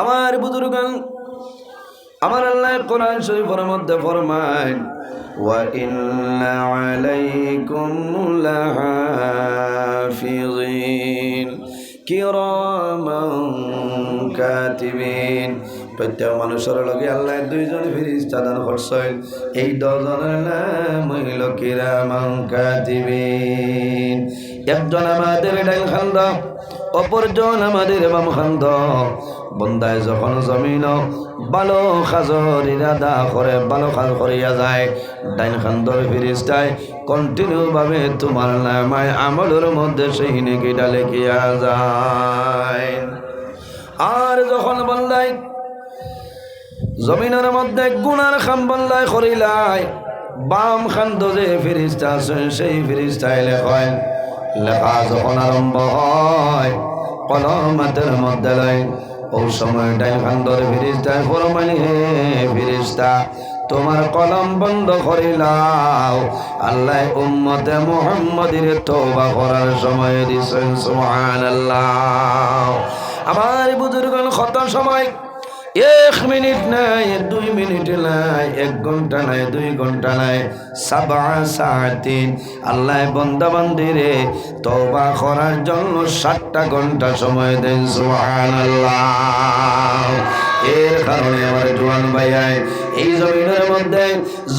আমার বুজুর্গান, আমার আল্লাহ কোরআন শরীফের মধ্যে ফরমায় ওয়া ইন্না আলাইকুম লাহাফিজিন কিরামান কাতিবিন। প্রত্যেক মানুষের লগে আল্লাহ দুইজন ফেরেশতা দান করছেন। এই দুজনের নাম হইল কিরামান কাতিবিন। একজন আমাদের ডাইন খান্দ, অপরজন আমাদের বাম খান্দ। বন্দায় যখন জমিন ভালো কাজের ইরাদা করে, ভালো কাজ করিয়া যায়, ডাইন খান্দর ফেরেশতায় কন্টিনিউ ভাবে তোমার নামায় আমলের মধ্যে সেই নেকিটা লিখিয়া যায়। আর যখন বন্দায় জমিনের মধ্যে গুনার কাম বন্দায় করিলাই, বাম খান্দ যে ফেরেশতা আছেন সেই ফেরেশতায় লেখায়। লেখা যখন আরম্ভ হয় কলম হাতের মধ্যে লয়, ও সময় ডাইন খান্দর ফেরেশতায় ফরমান, হে ফেরেশতা তোমার কলম বন্ধ করিলাও। আল্লাহ উম্মতে মুহাম্মাদের তওবা করার সময় দিছেন। সুবহানাল্লাহ। আমার বুজুর্গণ, কত সময় 1 মিনিট নাই, 2 মিনিট নাই, 1 ঘন্টা নাই, 2 ঘন্টা নাই, 7 সাআতিন আল্লাহ বান্দা বান্দিরে তওবা করার জন্য 7টা ঘন্টা সময় দেন। সুবহানাল্লাহ। এর কারণে আমার জওয়ান ভাইয়াই, এই জমিনের মধ্যে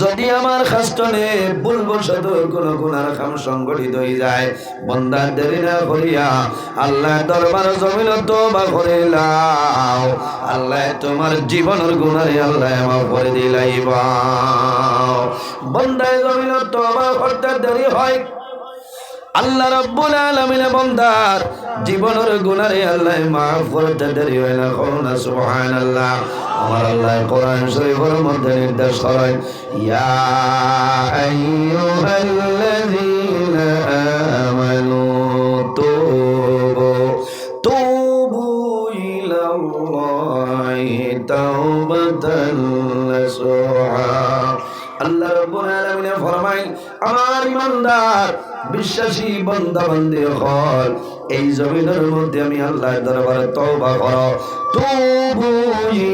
যদি আমার খাস্তনে ভুলবশত কোনো গুনার কাম সংগঠিত হয়ে যায়, বান্দা দেরি না করিয়া আল্লাহ দরবার জমিন তওবা করিলাও। আল্লাহ তোমার জীবনের গুনারে আল্লাহ মাফ করে দিলাইবা। বান্দা জমিন তওবা করতে দেরি হয়, আল্লাহ রাব্বুল আলামিন বান্দার জীবনের গুনারে আল্লাহ মাফ করতে দেরি হয় না। কোনা সুবহানাল্লাহ। আমার আল্লাহ কোরআন শরীফের মধ্যে নির্দেশ করেন, ইয়া আইয়ুহাল্লাযীনা আমানু তুবু ইলাল্লাহি তাওবাতান নাসুহা। আল্লাহ রাব্বুল আলামিন ফরমায়, আমার ইমানদার বিশ্বাসী বান্দা বান্দি হল, এই জমিনের মধ্যে আমি আল্লাহর দরবারে তওবা করো। তুবু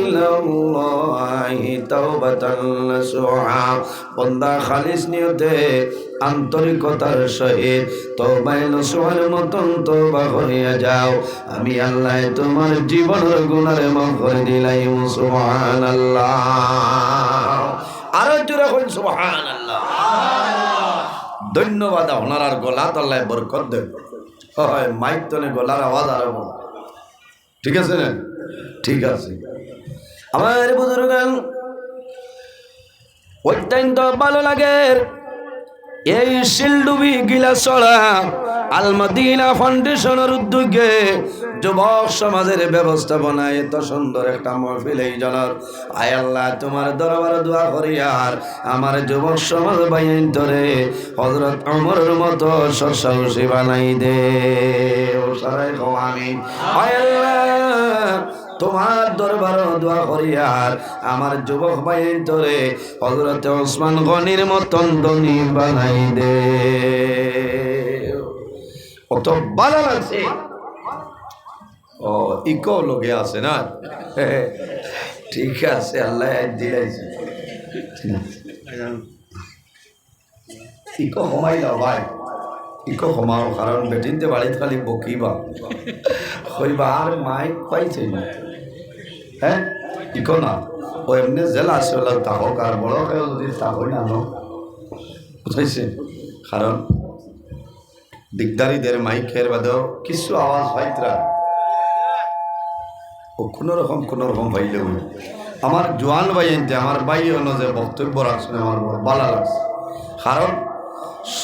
ইলাল্লাহি তাওবাতান নাসুহা। বান্দা খালিস নিয়তে আন্তরিকতার সহিত তওবায়ে নসুহার মতন তওবা করিয়া যাও, আমি আল্লাহ তোমার জীবনের গুনারে মাফ করে দিলাম। সুবহানাল্লাহ। আরো জোরে কইন সুবহানাল্লাহ। ধন্যবাদ। ওনার গলাত আল্লাহ বরকত দেব। হয় মাইক তলে গলার আওয়াজ আরো, ঠিক আছে না? ঠিক আছে। আমার বুজুর্গান, অত্যন্ত ভালো লাগে এই শিলডুবি গিলাসড়া আল মদিনা ফাউন্ডেশনের উদ্যোগে যুবক সমাজের ব্যবস্থাপনায় এত সুন্দর একটা মাহফিল এই জনের। আয় আল্লাহ তোমার দরবারে দোয়া করি, আর আমার যুবক সমাজ বাইন ধরে হযরত ওমরের মতো সরসাহসী বানাই দে। ও সারাই আমিন। আয় আল্লাহ তোমার দরবার দোয়া করি, আর আমার যুবক বাইন ধরে হযরত ওসমান গনির মতন ধনী বানাই দে। কত ভালো লাগছে। ও ইকো লোকে আছে না? ঠিক আছে, আল্লাহ দিলাইছে। ইকো কমাই দাও ভাই, ইকো কমাও, কারণ বেটিনতে বাড়িতে খালি বকিবা কইবা আর মাইক পাইছে না। হ্যাঁ, ইকো না, ও এমনি জেলা আছে ওলা তাহক, আর বড় কেউ যদি তাহই না বুঝাইছে। কারণ দিকদারিদের মাইকের বাদেও কিছু আওয়াজ হয়তরা ও কোনোরকম ভাইলে হই। আমার জোয়ান ভাই এনতে আমার ভাই হলো যে বক্তব্য রাখছেন, আমার বড় ভালো লাগছে। কারণ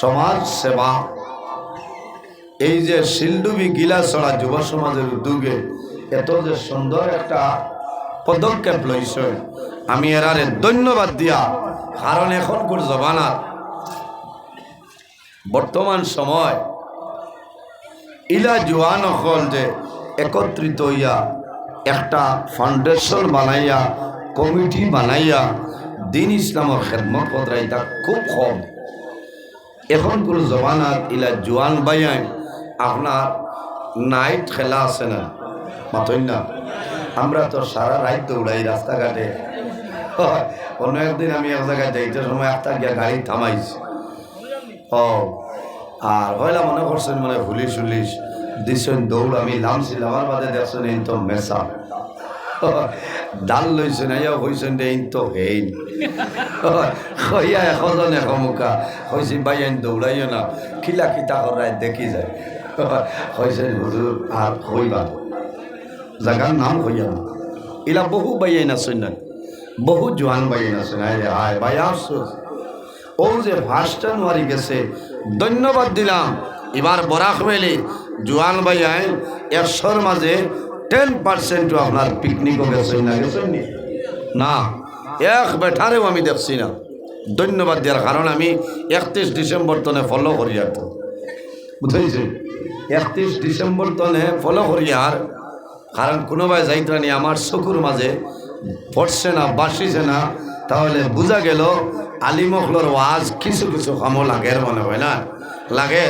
সমাজ সেবা, এই যে শিলডুবি গিলাসড়া যুব সমাজের উদ্যোগে এত যে সুন্দর একটা পদক্ষেপ লইছে, আমি এরারে ধন্যবাদ দিয়া। কারণ এখনকার জমানার বর্তমান সময় ইলা জোয়ান হল যে একত্রিত হইয়া একটা ফাউন্ডেশন বানাইয়া, কমিটি বানাইয়া দিন ইসলামের খেদমত করা, এটা খুব কম। এখনকার জমানাত ইলা জোয়ান বাইয়াই আপনার নাইট খেলা আছে না, মাতই না, আমরা তো সারা রাত দৌড়াই রাস্তাঘাটে। অন্য একদিন আমি এক জায়গায় যাইতে সময় একটা গিয়া গাড়ি থামাইছি। ও আর হয়লা মনে করছেন মানে পুলিশ উলিশ দিছেন দৌড়, আমি নামছিলাম আমার বাদে দেখছেন এই তো মেসা ডাল লইছেন আইয়া হইছেন এই তো হেইন হইয়া এখন এসমুখা হয়েছি ভাই আইন দৌড়াইও না, খিলা খিতা করায় দেখি যায় হয়েছেন হুজুর আর হইবা জায়গার নাম হইয়া না। এলা বহু বাইয়াই নাচেন না, বহু জোয়ান বাইয়াই নাচেন। আয় ভাই আফসোস ও যে 1 জানুয়ারি গেছে, ধন্যবাদ দিলাম। এবার বরাক মেলে জোয়ান বাইয়াই 100-র মাঝে 10% আপনার পিকনিকও গেছেন না, গেছেন না এক বেঠারেও আমি দেখছি না। ধন্যবাদ দেওয়ার কারণ আমি 31 ডিসেম্বর তনে ফলো করি, আর তো বুঝেছি 31 ডিসেম্বর তনে ফলো করি। আর কারণ কোনোবাই যাইতানি আমার চকুর মাঝে পড়ছে না, বাসিছে না, তাহলে বোঝা গেল আলিমখলর ওয়াজ কিছু কিছু কামো লাগের মনে হয় না লাগে।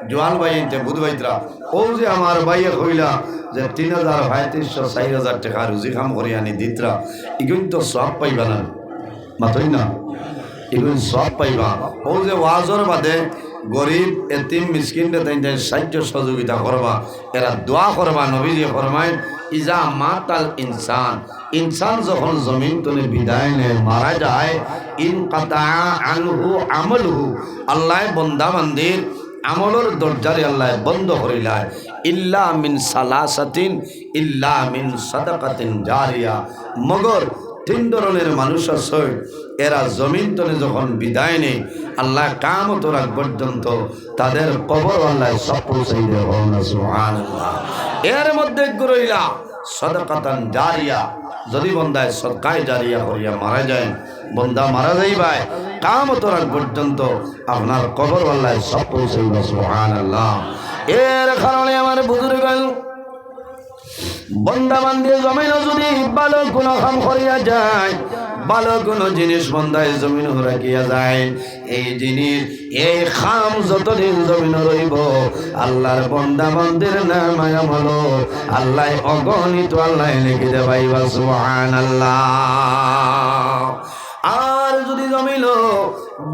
জোয়ান ভাই বুধবাইতরা ও যে আমার ভাইয়ে কইলা যে 3000 4000 টাকা রুজি কাম করি আনি দিতরা, এগুন তো সব পাইবা না, মাতই না, এগুন সব পাইবা। ও যে ওয়াজর বাদে গরিব এতিম মিসকিনরে তাই সাহায্য সহযোগিতা করবা, এরা দোয়া করবা। নবীজি ফরমায় ইজা মাতাল ইনসান, ইনসান যখন জমিন তলে বিদায় নেয়, মারা যায়, ইনকাতা আনহু আমলহু, আল্লাহ বন্দা বান্দির আমলর দরজারে আল্লাহ বন্ধ করিলায়। ইল্লা মিন সালাসাতিন, ইল্লা মিন সাদাকাতিন জারিয়া, মগর 3 ধরনের মানুষ আছে, এরা জমিন তলে যখন বিদায় নেই আল্লাহ কিয়ামত রাত পর্যন্ত তাদের কবর আল্লাহ সব পৌঁছাই দেব না, সুবহানাল্লাহ। এর মধ্যে রইলা সাদাকাতান জারিয়া, যদি বন্দায় সদকায়ে জারিয়া করিয়া মারা যায়, বন্দা মারা যাইবাই কিয়ামত রাত পর্যন্ত আপনার কবর আল্লাহ সব পৌঁছাই দেব, সুবহানাল্লাহ। এর কারণে আমার বুজুর্গ বন্দা বান্দির জমিন যদি ভালো কোনো কাম করিয়া যায়, ভালো কোনো জিনিস বন্দায় জমিন রাখিয়া যায়, এই জিনিস এই খাম যতদিন জমিন রইব আল্লাহর বন্দা বান্দির নাম আমল আল্লাহ অগণিত আল্লাহ লিখে দেবাইবা, সুবহানাল্লাহ। আর যদি জমিল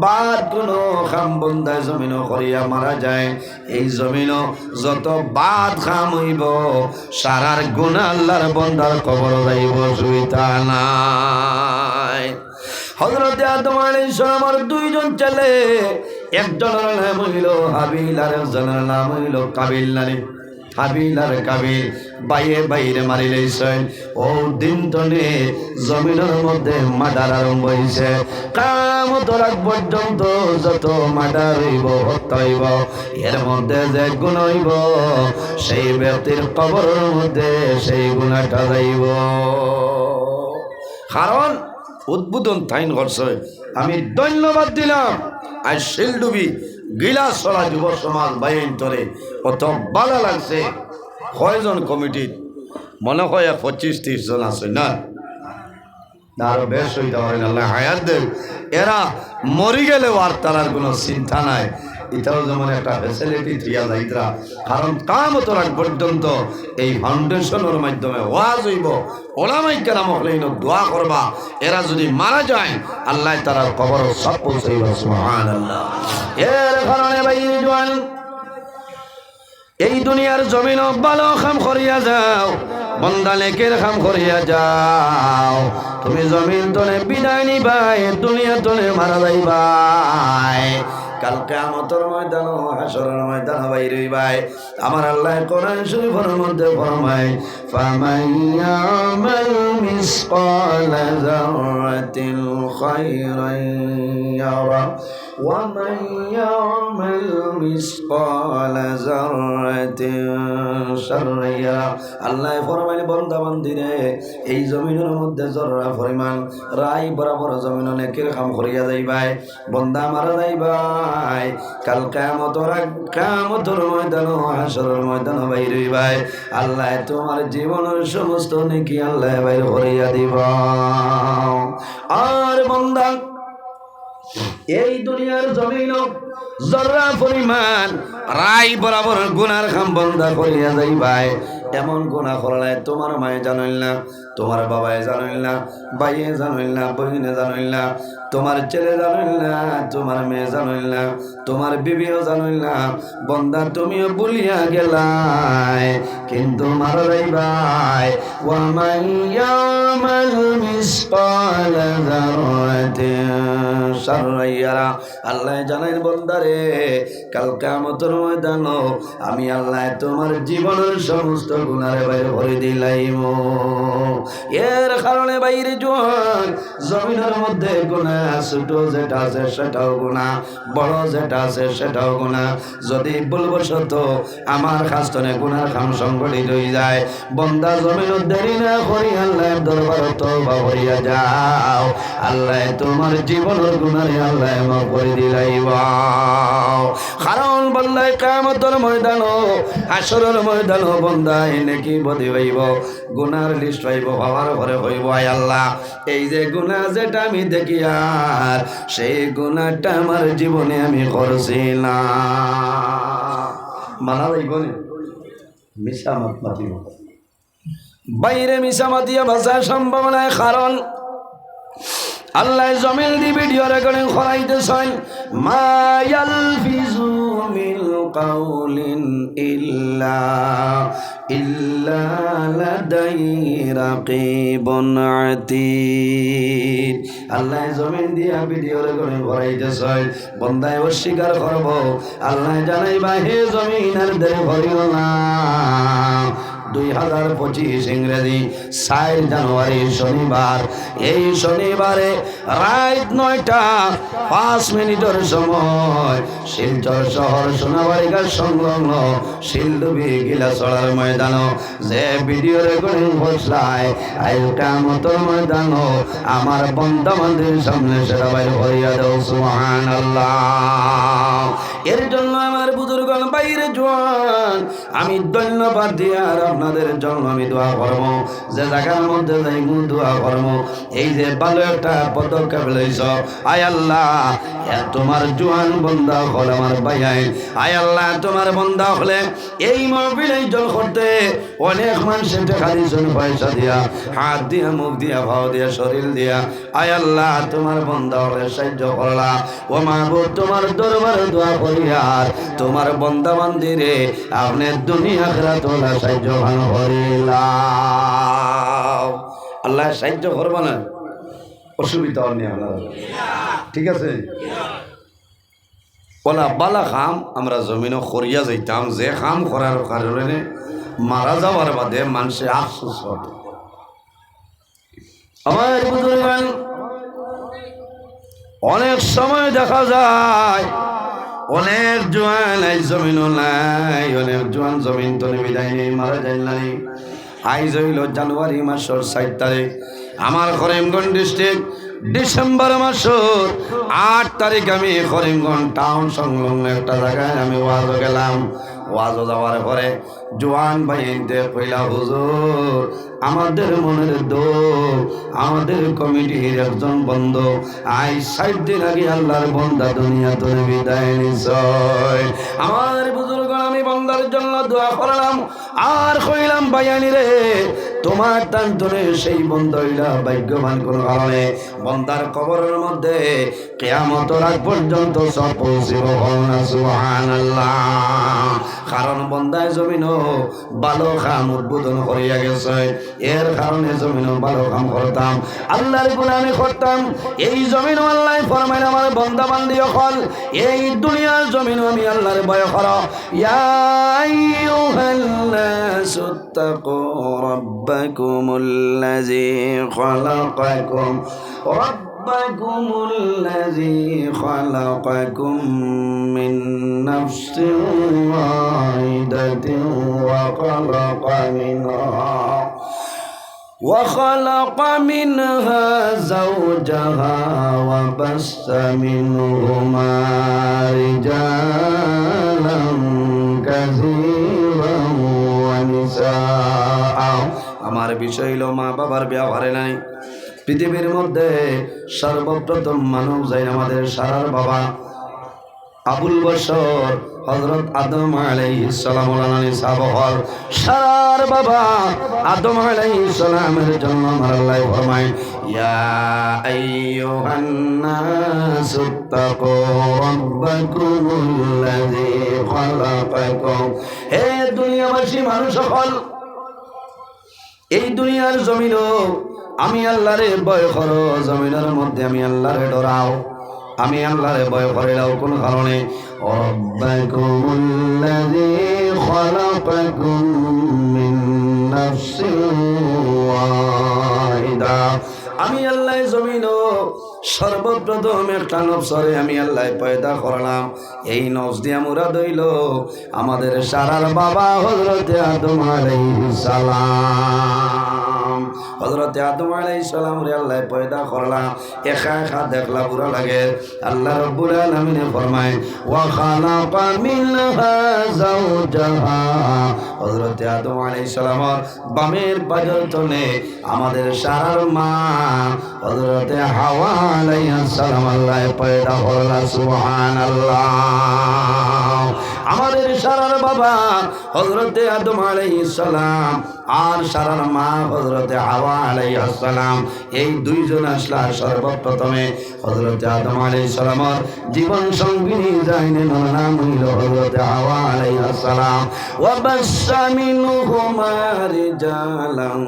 বাদ কোনো খাম বন্দায় জমিন করিয়া মারা যায়, এই জমিন যত বাদ খাম হইব সারার গুনাহ আল্লাহর বন্দার কবর যাইব, সুইতা নাই। হযরত আদম আলাইহিস সালামের 2 জন ছেলে, একজনের নাম হইল হাবিল আর একজনের নাম হইল কাবিল। নারী হাবিল আর কাবিল বাইরে বাইরে মারি লাইছেন। ও দিন তনে জমিনের মধ্যে মার্ডার আরম্ভ হয়েছে। কিয়ামত রাত পর্যন্ত যত মার্ডার হইব, হত্যা হইব, এর মধ্যে যে গুনাহ হইব সেই ব্যক্তির কবরের মধ্যে সেই গুনাহটা যাইব। কারণ উদ্বোধন তাইন করছে। আমি ধন্যবাদ দিলাম আর শিলডুবি গিলাসড়া যুব সমাজ বাইন তরে কত ভালো লাগছে। কয়জন কমিটির মনে হয় 25-30 জন আছে না, আরো বেশ হইতে পারেন, আল্লাহ হায়াত দেব। এরা মরি গেলেও আর তার কোনো চিন্তা নাই, এটাও যেমন একটা ফ্যাসিলিটি দিয়া যাইতরা। কারণ কিয়ামত রাত পর্যন্ত এই ফাউন্ডেশনের মাধ্যমে ওয়াজ হইব, ওলামায়ে কেরাম হলেন দোয়া করবা, এরা যদি মারা যায় আল্লাহ তাআলা কবর সব পৌঁছাইবা, সুবহানাল্লাহ। এর কারণে ভাই জওয়ান এই দুনিয়ার জমিন ভালো কাম করিয়া যাও, বন্দা নেকের কাম করিয়া যাও। তুমি জমিন তলে বিদায় নিবাই, দুনিয়া তলে মারা যাইবাই, কাল কিয়ামতের ময়দান হাসরের ময়দান বাইরে হইবাই। আমার আল্লাহ কোরআন শরীফের মধ্যে ফরমায় ফামান ইয়ামাল মিসকালা যাররাতিন খায়রান ইয়ারা ওয়া মান ইয়ামাল মিসকালা যাররাতিন শাররান ইয়ারা। আল্লাহ ফরমায় বান্দা বান্দিরে এই জমিনের মধ্যে জররা পরিমাণ রাই বরাবর জমিন নেকের কাম করিয়া যাইবাই, বন্দা মারা যাইবাই, কাল কিয়ামতের ময়দান হাসরের ময়দান বাইরে হইবাই। আল্লাহ তোমার জীবনের সমস্ত নেকি আল্লাহ বাইরে করিয়া দিব। আর বন্দা এই দুনিয়ার জমিন জররা পরিমাণ রাই বরাবর গুনার কাম বন্দা করিয়া যাইবাই, এমন গুনাহ করলে তোমার মায়ে জানিল না, তোমার বাবায় জানিল না, ভাইয়ে জানিল না, বহিনে জানিল না, তোমার ছেলে জানিল না, তোমার মেয়ে জানিল না, তোমার বিবিও জানিল না। বন্দা তুমিও ভুলিয়া গেলাই, কিন্তু মারাই ভাই ওয়া মান ইয়ামাল মিসকাল যাররাতিন শাররান ইয়ারা। আল্লাহ জানেন বন্দারে, কাল কিয়ামতের ময়দানে আমি আল্লাহ তোমার জীবনের সমস্ত গুনাহ বাইর করে দিলাইম। এর কারণে বাইরে জোয়ান জমিনের মধ্যে গুনাহ ছোট যেটা আছে সেটাও গুনাহ, বড় যেটা আছে সেটাও গুনাহ। যদি ভুলবশত আমার খাস্তনে গুনার কাম সংগঠিত হয়ে যায়, বন্দা জমিন দেরি না করি আল্লাহর দরবারে তওবা করিয়া যাও, আল্লাহ তোমার জীবনের গুনাহ আল্লাহ মাফ করে দিলাইবা। কারণ বন্দায় কিয়ামতের ময়দান, হাসরের ময়দান বন্দায় নেকি বদি হইব, গুনার লিস্ট হইব, বাবার ঘরে হইব আয় আল্লাহ এই যে গুনাহ যেটা আমি দেখি আর সেই গুনাহটা আমার জীবনে আমি করছি না। মানা যাইব না, মিশা মাত মাতিব, বাইরে মিশা মাতিয়া ভাষা সম্ভব নয়। কারণ আল্লাহ জমিল দি ভিডিও রেকর্ডিং করাইতেছেন, মা ইয়ালফিজু মিন কাউলিন ইল্লা লাদাইহি রাকিবুন আতীদ। আল্লাহ জমিন দিয়া ভিডিও রেকর্ডিং করাইতেছেন, বন্দায় অস্বীকার করব, আল্লাহ জানাইবা হে জমিন আর দেরি করিও না। 2025 ইংরেজি 4 জানুয়ারি শনিবার, এই শনিবারে রাত 9টা 5 মিনিটের সময় শিলচর শহর সোনাবাড়িঘাট সংলগ্ন শিলডুবি গিলাছড়ার ময়দান যে ভিডিও রেকর্ডিং বসলায় আজ কিয়ামতের ময়দান আমার বন্দা বান্দির সামনে সেটা বাইর হইয়া দাও সুবহানাল্লাহ। এর জন্য আমার বুজুর্গণ বাইরে জোয়ান আমি ধন্যবাদ দিয়া আপনাদের জন্য আমি দোয়া করব, যে জায়গার মধ্যে যাই দোয়া করব। এই যে ভালো একটা পদক্ষেপ লইছ আয় আল্লাহ, তোমার জোয়ান বন্দা হলে আমার ভাইয়াই, আয় আল্লাহ তোমার বন্দা হলে এই মাহফিল জল করতে অনেক মানুষের টাকা দিয়েছেন, পয়সা দিয়া, হাত দিয়া, মুখ দিয়া, ভাও দিয়া, শরীর দিয়া, আয় আল্লাহ তোমার বন্দা হলে সাহায্য করলা। ও মাহবুব তোমার দরবারে দোয়া করি আর তোমার বন্দা বান্দিরে আপনি দুনিয়া আখিরাত ওলা সাহায্য করিলাম। আল্লাহ সাহায্য করবা না, অসুবিধা নেই আপনার, ঠিক আছে? ওলা বালা খাম আমরা জমিনও করিয়া যাইতাম, যে খাম করার কারণে মারা যাওয়ার বাদে মানুষে আফসোস হতো। আমার বুজুর্গান অনেক সময় দেখা যায় অনেক জোয়ান এই জমিনও নাই, অনেক জোয়ান জমিন তো বিদায় নেই, মারা যায় নাই। আইজ হইল জানুয়ারি মাসের 4 তারিখ, আমার করিমগঞ্জ ডিস্ট্রিক্ট ডিসেম্বর মাসের 8 তারিখ আমি করিমগঞ্জ টাউন সংলগ্ন একটা জায়গায় আমি ওয়াজও গেলাম। ওয়াজও যাওয়ার পরে জোয়ান ভাইতে কইলা, হুজুর আমাদের মনের দোষ, আমাদের কমিটির একজন বন্ধু আই 60 দিন আগে আল্লাহর বন্দা দুনিয়া তো বিদায় নিছয়। আমার বুজুর্গ আমি বন্দার জন্য দোয়া করলাম আর কইলাম, ভাইয়ানি রে তোমার টান্তনে সেই বন্ধইলা ভাগ্যবান কোন কারণে বন্দার কবরের মধ্যে কিয়ামতের আগ পর্যন্ত সব পৌঁছিব না, সুবহানাল্লাহ। কারণ বন্দায় জমিনও ভালো কাম উদ্বোধন করিয়া গেছে, এর কারণে জমিনও ভালো কাম করতাম, আল্লাহর গোলামি করতাম। এই জমিনও আল্লাহ ফরমাইল আমার বন্দা বান্দি হল এই দুনিয়ার জমিনও আমি আল্লাহর ভয় করো। ইয়া আইয়ুহান্নাসু তাকু রাব্বাকুমুল্লাযী খালাকাকুম ربكم الذي خلقكم من نفس واحدة وخلق منها زوجها وبث منهما رجالا كثيرا ونساء। আমার বিষয় হলো মা বাবার ব্যবহারে নাই। পৃথিবীর মধ্যে সর্বপ্রথম মানব যাই আমাদের সারার বাবা আবুল বশর হযরত আদম আলাইহিস সালামের নিসাব হল সারার বাবা আদম আলাইহিস সালামের জন্য আমার আল্লাহ ফরমায় ইয়া আইয়ুহান নাসুত্তাকু রাব্বাকুমুল্লাযী খালাকাকুম। হে দুনিয়াবাসী মানুষ সকল, এই দুনিয়ার জমিনও আমি আল্লাহরে ভয় করো, জমিনের মধ্যে আমি আল্লাহরে ডরাও, আমি আল্লাহরে ভয় করিলাও কোন কারণে? রাব্বাকুমুল্লাযী খালাকাকুম মিন নাফসিন ওয়াহিদা। আমি আল্লাহ জমিনও সর্বপ্রথম একটা নফসরে আমি আল্লাহ পয়দা করলাম। এই নফস দিয়া মুরাদ হইল আমাদের সারার বাবা হযরতে আদম আলাইহিস সালাম। হযরতে আদম আলাইহিস সালাম রে আল্লাহ পয়দা করলাম, একা একা দেখলা বুড়া লাগে। আল্লাহ রাব্বুল আলামিন ফরমায় ওয়া খালাকা মিনহা যাওজাহা। হযরতে আদম আলাইহিস সালামের বামের পাজর তলে আমাদের সারার মা হযরতে হাওয়া আলাইহিস সালাম আল্লাহ পয়দা করলা। সুবহানাল্লাহ। আমাদের সারার বাবা হযরতে আদম আলাইহিস সালাম আর সারার মা হযরতে হাওয়া আলাইহিস সালাম, এই দুইজন আসলা সর্বপ্রথমে হযরতে আদম আলাইহিস সালামের জীবন সঙ্গিনী জাইনে নাম হইল হযরতে হাওয়া আলাইহিস সালাম। ওয়া বাসসা মিনহুমা রিজালান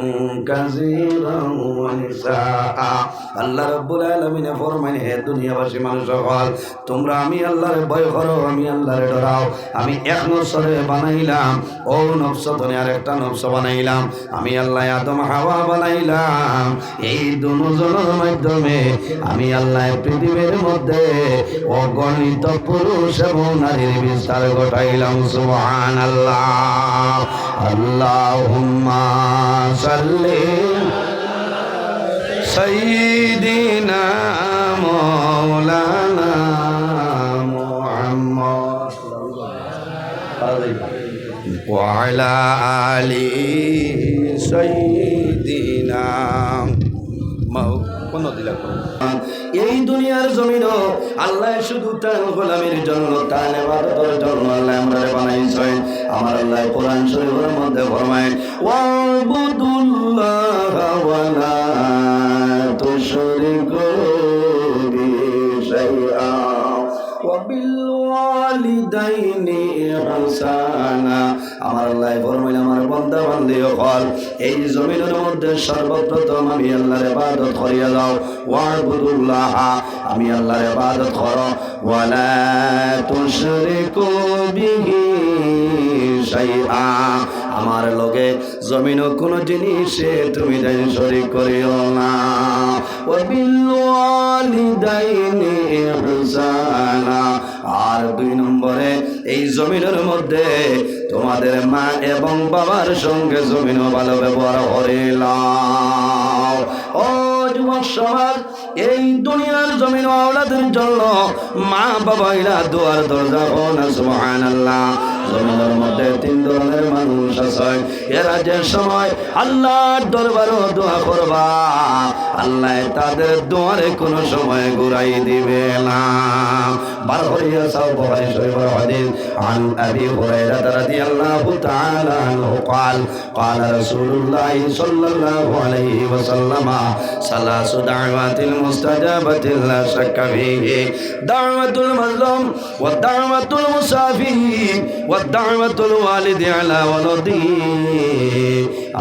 কাসীরান ওয়া নিসা। আল্লাহ রাব্বুল আলামিন ফরমান হে দুনিয়াবাসী মানুষ সকল, তোমরা আমি আল্লাহর ভয় করো, আমি আল্লাহরে ডরাও। আমি এক নফসরে বানাইলাম, ও নফস ধরে আর একটা নফস বানাইলাম, আমি আল্লাহ আদম হাওয়া বানাইলাম। এই দুজনের মাধ্যমে আমি আল্লাহ পৃথিবীর মধ্যে অগণিত পুরুষ এবং নারীর বিস্তার ঘটাইলাম। সুবহানাল্লাহ। আল্লাহুম্মা সাল্লি সাইয়্যিদিনা মাওলানা মুহাম্মদ ওয়া আলা আলি সাইয়্যিদিনা কোন দিলা করো। এই দুনিয়ার জমিনও আল্লাহ শুধু তার গোলামের জন্য, তার ইবাদতের জন্য আল্লাহ আমরারে বানাইছেন। আমার আল্লাহ কোরআন শরীফের মধ্যে ফরমায় ওয়াবুদুল্লাহা ওয়া লা তুশরিকু বিহি শাইআ ওয়া বিল ওয়ালিদাইনি ইহসানা। আমার আল্লাহ ফরমাইল আমার বান্দা বান্দি হল এই জমিনের মধ্যে সর্বপ্রথম আমি আল্লাহর ইবাদত করিয়া যাও। ওয়াবুদুল্লাহ, আমি আল্লাহর ইবাদত করো। ওয়া লা তুশরিকু বিহি শাইআ, আমার লগে জমিনও কোনো জিনিসে তুমি তাই শরীক করিও না। ওয়া বিল ওয়ালিদাইনি ইহসানা, আর 2 নম্বরে এই জমিনের মধ্যে তোমাদের মা এবং বাবার সঙ্গে জমিনও ভালো ব্যবহার করিলাম। ও যুবক সমাজ, এই দুনিয়ার জমিন আওলাদের জন্য মা বাবা এরা দুয়ার দরজা না। সুবহানাল্লাহ। জমিনের মধ্যে 3 ধরনের মানুষ আছে, এরা যে সময় আল্লাহর দরবারে দোয়া করবা আল্লাহ তাদের দুয়ারে কোনো সময় ঘুরাই দিবে না। বার করিয়া সাও বুখারী শরীফের হাদিস আন আবি হুরায়রা রাদিয়াল্লাহু তাআলা আনহু قال قال رسول الله صلى الله عليه وسلم ثلاث دعوات المستجابة لا شك فيه دعوة المظلوم والدعوة المسافر والدعوة الوالد على ولده।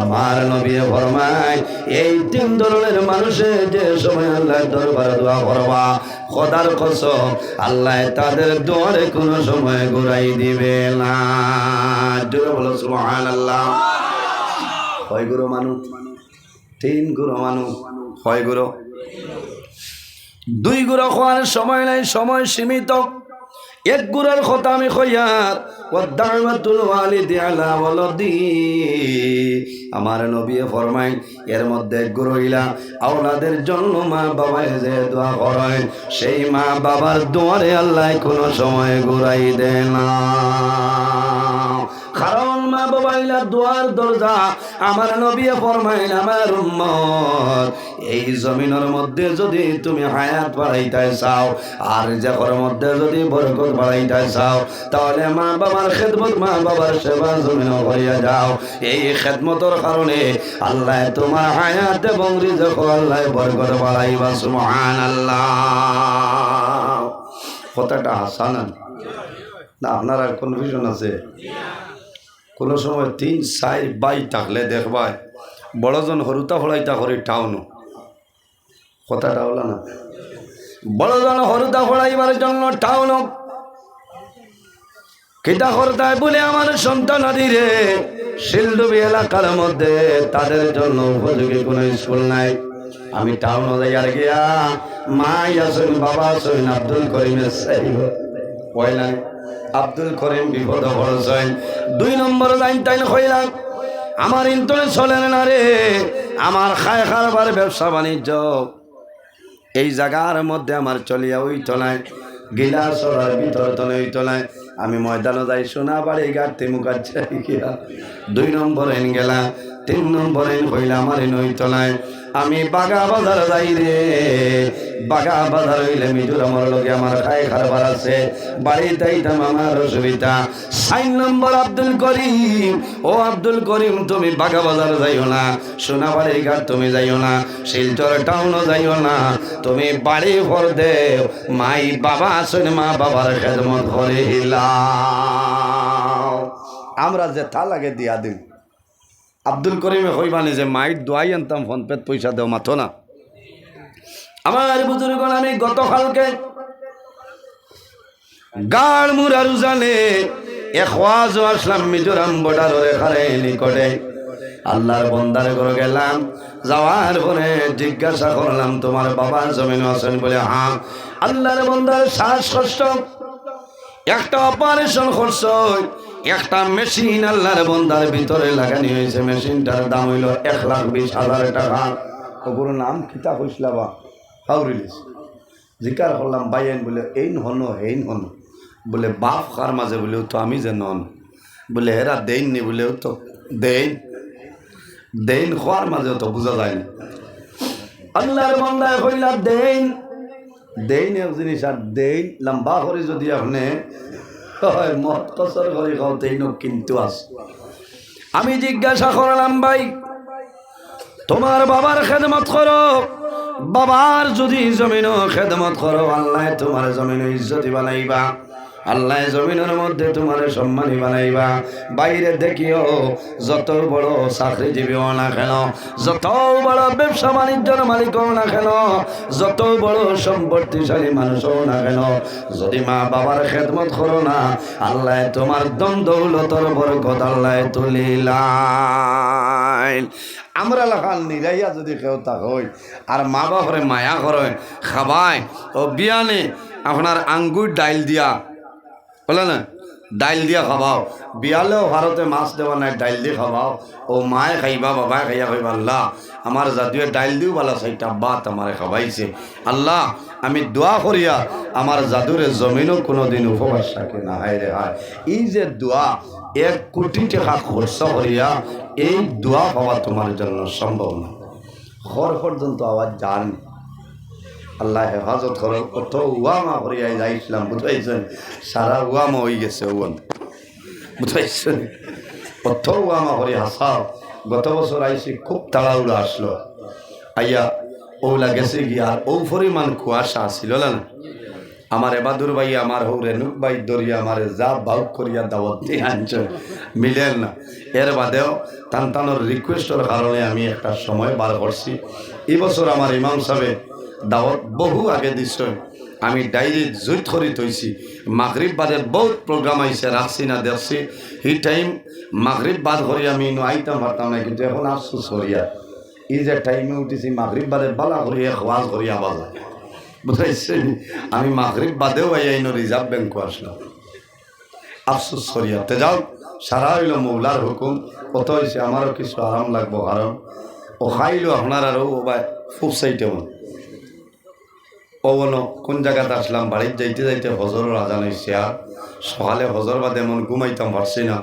আমার নবী ফরমায় এই 3 ধরনের মানুষের যে সময় আল্লাহর দরবারে দোয়া করবা খোদার কসম আল্লাহ তাদের দুয়ারে কোনো সময় ঘুরাই দিবে না। জোরে বলো সুবহানাল্লাহ। কয় গুরু মানুষ? 3 গুরু মানুষ। কয় গুরু? 2 গুরু খাওয়ার সময় নাই, সময় সীমিত। 1 গুরুর কথা আমি কইয়ার ওয়াদাওয়াতুল ওয়ালিদি আলা ওয়ালাদি। আমার নবী ফরমায় এর মধ্যে 1 গুরু হইলা আওলাদের জন্য মা বাবায় যে দোয়া করে সেই মা বাবার দুয়ারে আল্লাহ কোনো সময় ঘুরাই দেয় না। কারণ মা বাবা হইলা দুয়ার দরজা। আমার নবী ফরমাইল আমার উম্মত এই জমিনের মধ্যে যদি তুমি হায়াত বাড়াইতে চাও আর রিজিকের মধ্যে যদি বরকত বাড়াইতে চাও তাহলে মা বাবার খেদমত মা বাবার সেবা জমিনে করিয়া যাও। এই খেদমতের কারণে আল্লাহ তোমার হায়াত এবং রিজিক আল্লাহ বরকত বাড়াইবা। সুবহানাল্লাহ। কথাটা আসান না? আপনার আর কনফিউশন আছে? কোনো সময় 3-4 বাই থাকলে দেখবাই বড়জন হরুতা ফলাইতা করে টাউন। কথাটা হলো না? বড়জন হরুতা ফলাইবার জন্য টাউন কিতা করতায় বলে আমার সন্তান আদিরে শিলডুবি এলাকার মধ্যে তাদের জন্য উপযোগী কোনো স্কুল নাই। আমি টাউন যাইয়ার গিয়া মা আছেন বাবা আছেন আব্দুল করিমের পয়লা আব্দুল করিম বিপদ পড়ছেন। 2 নম্বর লাইন টাইন হইলাম আমার ইন্টারনেট চলে না রে, আমার খায় খারবার ব্যবসা বাণিজ্য এই জায়গার মধ্যে আমার চলিয়া ওই তলায় গিলা চলার ভিতর তলে ওই তলায় আমি ময়দানে যাই সোনা বাড়ি গাড়তে মুখাচ্ছে গিয়া 2 নম্বর এন গেলা। 3 নম্বর এন হইলা আমার ওই তলায় আমি বাগা বাজার যাই রে। বাগা বাজার হইলে মিজোরামের লগে আমার খায় খারবার আছে, বাড়িতে আইতাম আমার অসুবিধা। 4 নম্বর আব্দুল করিম, ও আব্দুল করিম তুমি বাগা বাজার যাইও না, সোনাবাড়ি ঘাট তুমি যাইও না, শিলচর টাউনও যাইও না, তুমি বাড়ি ভর দেও মাই বাবা আসেন মা বাবার খেদমত করিলাম। আমরা যে তা লাগে দিয়া দিম। আব্দুল করিমে কইবানি যে মাইট দোয়াই আনতাম ফোন পেত পয়সা দেও মাথো না। আমার বুজুর্গ আমি গতকালকে গাড় মুরারু জানে এখওয়াজ আসলাম মিজোরাম বর্ডারের এখানে নিকটে আল্লাহর বন্দার ঘরে গেলাম। যাওয়ার পরে জিজ্ঞাসা করলাম তোমার বাবা জমিন আছেন বলে হ্যাঁ। আল্লাহর বন্দার শ্বাসকষ্ট একটা অপারেশন করছ, একটা মেশিন আল্লাহর বন্দার ভিতরে লাগানি হয়েছে। মেশিনটার দাম হইল 1,20,000 টাকা। ওগুর নাম কিতা হইসলা বা হাউরিলিস জিকার করলাম বাইন বলে এই হন হেইন হন বলে বাপ কার মাঝে বলেও তো আমি যে নন বলে হেরা দেন নি বলেও তো দেন দেন খোয়ার মাঝেও তো বোঝা যায় না। আল্লাহর বন্দায় কইলা দেন দেন এক জিনিস আর দেন লম্বা করে যদি আপনি মত কসর করে খাও তেইন কিন্তু আস। আমি জিজ্ঞাসা করলাম ভাই তোমার বাবার খেদমত করো, বাবার যদি জমিনও খেদমত করো আল্লাহ তোমার জমিনও ইজ্জতি বানাইবা, আল্লাহ জমিনের মধ্যে তোমার সম্মানী বানাইবা। বাইরে দেখিও যত বড় চাকরিজীবী হও না কেন, যত বড় ব্যবসা বাণিজ্যের মালিক হও না কেন, যত বড় সম্পত্তিশালী মানুষ হও না কেন, যদি মা বাবার খেদমত করো না আল্লাহ তোমার দম দৌলতর বরকত আল্লাহ তুলিলাই। আমরা লাখান নিরাইয়া যদি কেউ তা হই আর মা বাপরে মায়া করে খাবায় ও বিয়ানে আপনার আঙ্গুর ডাইল দিয়া বলে না ডাইল দিয়া খাবাও, বিয়ালেও ভারতে মাছ দেওয়া নাই ডাইল দিয়ে খাবাও। ও মায়ে খাইবা বাবায় খাইয়া খাইবা আল্লাহ আমার জাতীয় ডাইল দিও বালা 6টা বাত আমারে খাবাইছে। আল্লাহ আমি দোয়া করিয়া আমার জাদুরে জমিনও কোনোদিন উপবাস থাকে না। হায় রে হায়, এই যে দোয়া 1 কোটি টাকা খরচ করিয়া এই দোয়া পাওয়া তোমার জন্য সম্ভব না। ঘর পর্যন্ত আওয়াজ যান আল্লাহ হেফাজত করো। কত উয়ামা করিয়াই যাইছিলাম বুঝাইছেন, সারা উয়ামা হয়ে গেছে ওয়ান বুঝাইছেন, কত উয়ামা করি হাসাও। গত বছর আইসি খুব তাড়াহুড়া আসলো, আইয়া ওলা গেছে গিয়া আর ও পরিমাণ কুয়াশা আসছিল না। আমার এবাদুর ভাই আমার হৌ রেনুক ভাই দরিয়া আমার যা বাউক করিয়া দাওয়াত দিয়ে আনছে মিলেন না। এর বাদেও টানটানোর রিকোয়েস্টের কারণে আমি একটা সময় বার করছি। এই বছর আমার ইমাম সাহেব দাওয়াত বহু আগে দিছে, আমি ডায়েরি জুইট করি থইছি। মাগরিব বাদে বহুত প্রোগ্রাম আইসে রাখছি না দেখছি, সেই টাইম মাগরিব বাদ করি আমি আইতাম পারতাম না, কিন্তু এখন আফসোস করিয়া এই যে টাইমে উঠেছি মাগরিব বাদে বালা করিয়া খোয়াজ করিয়া বাজা বুঝাইছে। আমি মাগরিব বাদেও আইন রিজার্ভ ব্যাংক আসলাম আফসোস করিয়া। তে যাও সারা হইল মৌলার হুকুম, কত হয়েছে আমারও কিছু আরাম লাগবো, কারণ ও খাইলো আপনার আরও খুব সাইটে ও বলো কোন জায়গাতে আসলাম, বাড়ির যাইতে যাইতে হজরের আজান হয়েছে। আর সকালে হজর বাদে এমন ঘুমাইতাম পারছি না,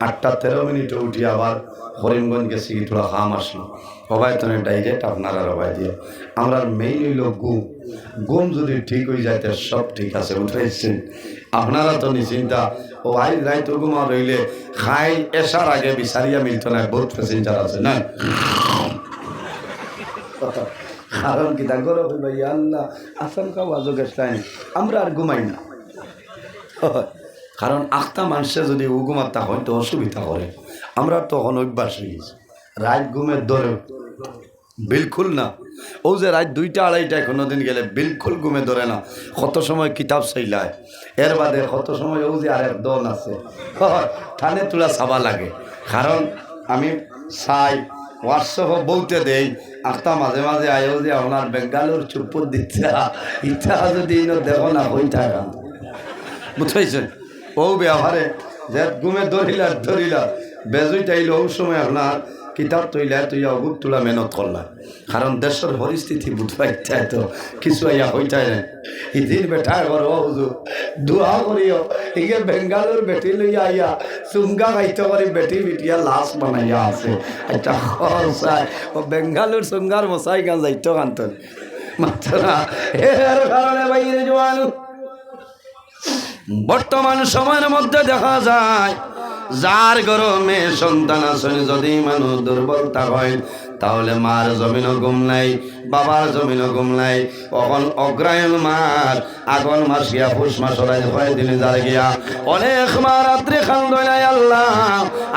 8:13 উঠি আবার করিমগঞ্জ গেছি, থোড়া খাম আসলো হবাই তো ডাইরেক্ট আপনারা রবাই দিয়ে। আমরা মেইন হইল ঘুম যদি ঠিক হয়ে যাইতে সব ঠিক আছে, উঠেছেন আপনারা তো নিশ্চিন্তা। ও আই রাইতো ঘুমা রইলে খাই এসার আগে বিচারিয়া মিলত না, বহুত প্যাসেঞ্জার আছে না। কারণ কি তা গরম ভাই আল্লাহ আসামকা ওয়াজও গেছলাম আমরা আর ঘুমাই না। কারণ আখতা মানুষে যদি ও ঘুমাতা হয় তো অসুবিধা করে। আমরা তখন অভ্যাস হয়ে গেছি রাত ঘুমের ধরে বিলকুল না। ও যে রাত 2টা 2:30 কোনোদিন গেলে বিলকুল ঘুমে ধরে না, কত সময় কিতাব চাইলায়, এর বাদে কত সময় ও যে আরেক দল আছে থানে তোলা চাবা লাগে। কারণ আমি চাই হোয়াটসঅ্যাপ বলতে দেই আখতা মাঝে মাঝে আয়ো যে আপনার বেঙ্গালোর চুপুর দিচ্ছে ইচ্ছা যদি দেখো না হই থাকা বুঝাইছেন। ও ব্যবহারে যে ঘুমে ধরিলা বেজুই টাইল ও সময় আপনার কিতাব তৈলা তুই অগুক তোলা মেহনত করলা। কারণ দেশের পরিস্থিতি বুঝবাই তো কিছু আইয়া হইতাই না। ইদিন বেঠা করো হুজুর দোয়া করিও ইয়ে বেঙ্গালোর বেটি লইয়া আইয়া চুঙ্গা খাইতে পারি বেটি বিটিয়া লাশ বানাইয়া আছে। একটা খরচায় ও বেঙ্গালোর চুঙ্গার মশাই গান যাইতো কান্তন মাত্র না। এর কারণে বাইরে জোয়ানু বর্তমান সময়ের মধ্যে দেখা যায় যার গরমে সন্তান আসেন যদি মানুষ দুর্বলতা হয় তাহলে মার জমিনও ঘুম নাই, বাবার জমিনও ঘুম নাই। কখন অগ্রায়ণ মাস আগন মাস গিয়া পুষ মাস হয় দিনে যার গিয়া অনেক মা রাত্রে খান নাই আল্লাহ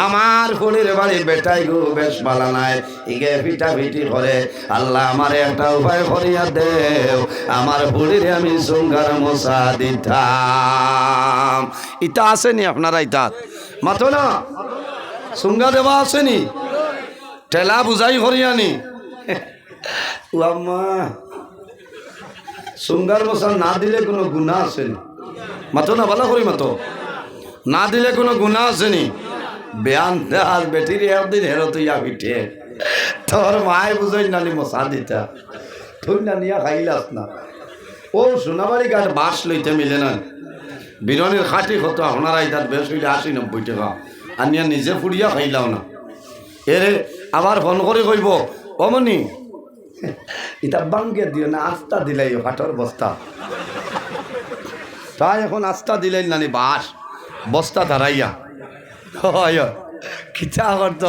আমার ফুলির বাড়ি বেটাই গো বেশ ভালো নাই ইগে পিঠা পিঠি করে আল্লাহ আমার একটা উপায় করিয়া দেও আমার ফুলির আমি সুঙ্গার মশা দিতাম। ইটা আসেনি আপনারা ইটাত মাতো না সুঙ্গা দেওয়া আসেনি ঠেলা বুঝাই করিয়ানি আম্মা সুঙ্গার মশা না দিলে কোনো গুণা আসেনি মাতো না ভালো করি মাতো না দিলে কোনো গুণা আসেনি। বেয়ান দেহার বেটির একদিন হেরো তুইয়া পিঠে তোর মায় বুঝাই নানি মশা দিতা তুই না নিয়া খাইলাস না। ও সোনাবাড়ি ঘাট বাস লইতে মিলে না বিরনের খাটি কত আপনারা তার বেশ হইলে 80-90 টাকা আনিয়া নিজে ফুড়িয়া খাইলাও না। এরে আবার ফোন করে কইব অমনি এটা বাঙ্গে দিও না আস্তা দিলাই হাটর বস্তা তাই এখন আস্তা দিলেন নানি বাস বস্তা ধরাইয়া খিচা করত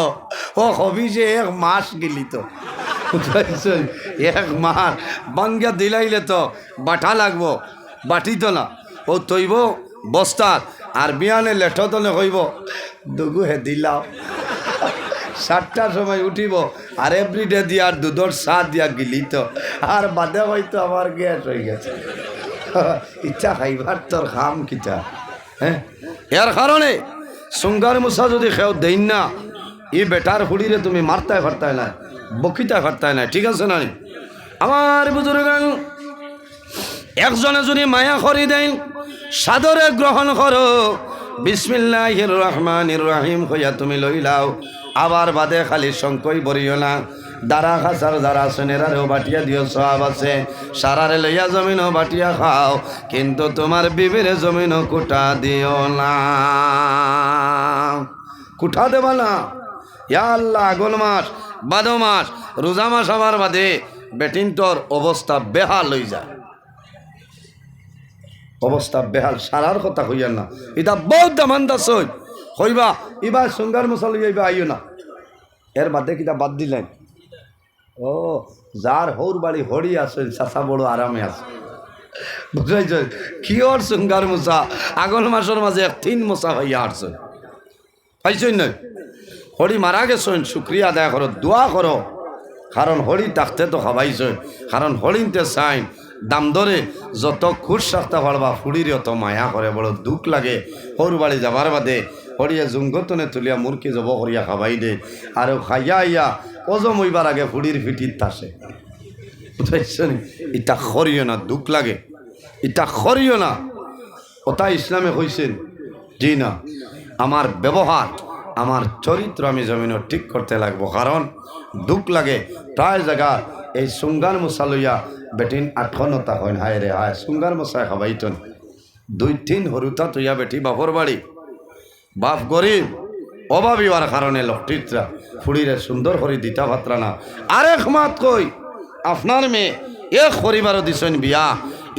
ও হবি যে 1 মাস গেলি তো 1 মাস বাঙ্গিয়া দিলাইলে তো বাটা লাগবো বাটি তো না ও তৈব বস্তাত আর বিয়ানে লেঠো তলে কইব দুগু হে দিলাও 7টার সময় উঠিব আর এভরিডে দিয়া আর দুধর চা দিয়া গিলি তো আর বাদে হয়তো আমার গ্যাস হয়ে গেছে ইচ্ছা খাইবার তোর খাম কিটা। হ্যাঁ এর কারণে সুঙ্গার মুসা যদি খেও দেন না ই বেটার হুড়িরে তুমি মারতায় ফারতায় না বকিতায় ফারতায় না, ঠিক আছে না? আমার বুজুর্গ একজনে যদি মায়া করি দেন সাদরে গ্রহণ করো বিসমিল্লাহির রহমানির রহিম হইয়া তুমি লইলাও আবার বাদে খালি শঙ্কই বরিও না দাঁড়া খাসার যারা সোনেরারেও বাটিয়া দিও সব আছে সারারে লইয়া জমিনও বাটিয়া খাও কিন্তু তোমার বিবিরে জমিনও কুটা দিও না, কুঠা দেবা না। ইয়া আল্লাহ আগল মাস বাদো মাস রোজা মাস আমার বাদে বেটিন তোর অবস্থা বেহাল হয়ে যায়, অবস্থা বেহাল সারার কথা হইয়া না। এটা বহুত দামান্দা সই হইবা এবার সুঙ্গার মশাল হইবা আইও না। এর বাদে কিতা বাদ দিলেন ও যার হৌর বাড়ি হরি আসেন চাষা বড় আরামে আছে বুঝাইছ কি ওর সুঙ্গার মশা আগল মাসের মাঝে 3 মশা হইয়া আসছে পাইছই নয় হরি মারা গেছেন শুক্রিয়া আদায় করো দোয়া করো কারণ হরি থাকতে তো খাবাইছই কারণ হরিতে চাইন দাম ধরে যত খুশ রাখতে পারবা ফুড়িরে অত মায়া করে বড় দুঃখ লাগে। সরু বাড়ি যাবার বাদে হরিয়া জুঙ্গতনে তুলিয়া মুরকি জব করিয়া খাবাই দে আর খাইয়া আইয়া অজম হইবার আগে ফুড়ির ফিটির তাসে বুঝাইছেন। ইটা করিও না, দুঃখ লাগে, ইটা করিও না। ওটা ইসলামে কইছেন জি না আমার ব্যবহার আমার চরিত্র আমি জমিনও ঠিক করতে লাগবো কারণ দুঃখ লাগে। প্রায় জায়গা এই সুঙ্গার মশা লইয়া বেটিন আঠনতা হয় হায় রে হায় সুঙ্গার মশায় খাবাইতন 2-3 হরুতা তুইয়া বেটি বাপর বাড়ি বাপ গরিব অভাবী হওয়ার কারণে লকটিরা ফুড়িরে সুন্দর করে দিতা ভাত্রা না আরেক মাত কই আপনার মেয়ে এক পরিবারও দিছেন বিয়া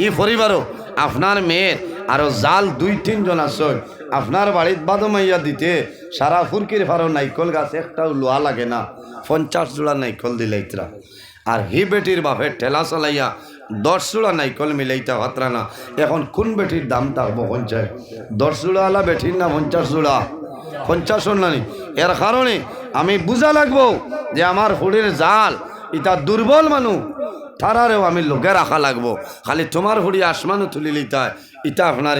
ই পরিবারও আপনার মেয়ের আরো জাল 2-3 জন আসন আপনার বাড়িত বাদমাইয়া দিতে সারা ফুরকির ফারো নাইকল গাছ একটাও লোয়া লাগে না 50 জোড়া নাইকল দিলাইতরা আর হি বেটির বাপের ঠেলা চালাইয়া 10 জোড়া নাইকল মিলাইতা ভাত্রা না এখন কোন বেটির দাম থাকবো 50 10 জোড়া আলা বেটির না 50 জোড়া 50 নানি এর কারণে আমি বুঝা লাগবো যে আমার ফুড়ির জাল ইটা দুর্বল মানুষ তারারেও আমি লোকে রাখা লাগবো খালি তোমার ফুড়ি আসমানও তুলি লিতা ইটা আপনার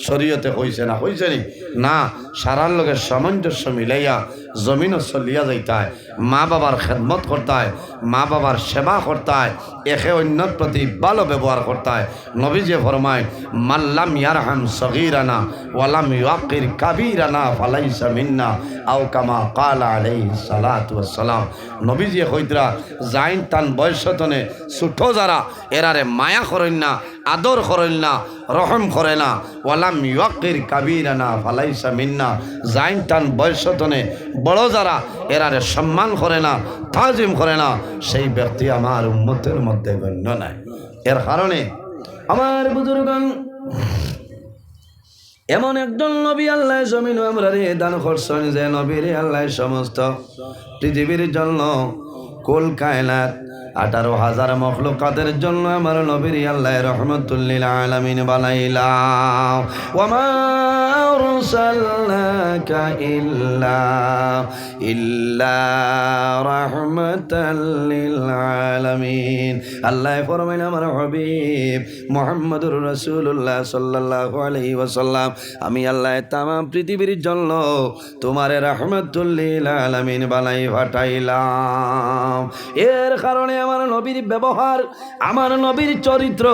শরীয়তে হয়েছে না হয়েছে নি না সারার লোকে সামঞ্জস্য মিলাইয়া জমিনও চলিয়া যাইতায় মা বাবার খেদমত করতায় মা বাবার সেবা করতায় একে অন্যর প্রতি ভালো ব্যবহার করতায় নবীজি ফরমায় মাল্লাম ইয়ারহাম সগীরানা ওয়ালাম ইউকির কাবীরানা ফালাইসা মিন্না আও কামা ক্বালা আলাইহিস সালাতু ওয়াস সালাম নবীজি কইতরা জাইন তান বয়সতনে ছোট যারা এরারে মায়া করেন না আদর করেন না রহম করে না ওয়ালাম ইউকির কাবীরানা ফালাইসা মিন্না জাইন তান বয়সতনে বড় যারা এরারে সম্মান করে না তাজিম করে না সেই ব্যক্তি আমার উম্মতের মধ্যে গণ্য নাই এর কারণে আমার বুজুর্গগণ এমন একজন নবী আল্লাহ জমিন আমরা রে দান করছেন যে নবীর আল্লাহ সমস্ত পৃথিবীর জন্য কুল কায়নাত 18,000 মখলুকাতের জন্য আমার নবীর আল্লাহ রহমাতুল লিল আলামিন বানাইলা ওয়া মা আরসালনাকা ইল্লা রাহমাতাল লিল আলামিন আল্লাহ ফরমাইন আমার হাবিব মুহাম্মদুর রাসূলুল্লাহ সাল্লাল্লাহু আলাইহি ওয়াসাল্লাম আমি আল্লাহ तमाम পৃথিবীর জন্য তোমারে রাহমাতুল লিল আলামিন বানাই পাঠাইলাম এর কারণে আমার নবীর ব্যবহার আমার নবীর চরিত্র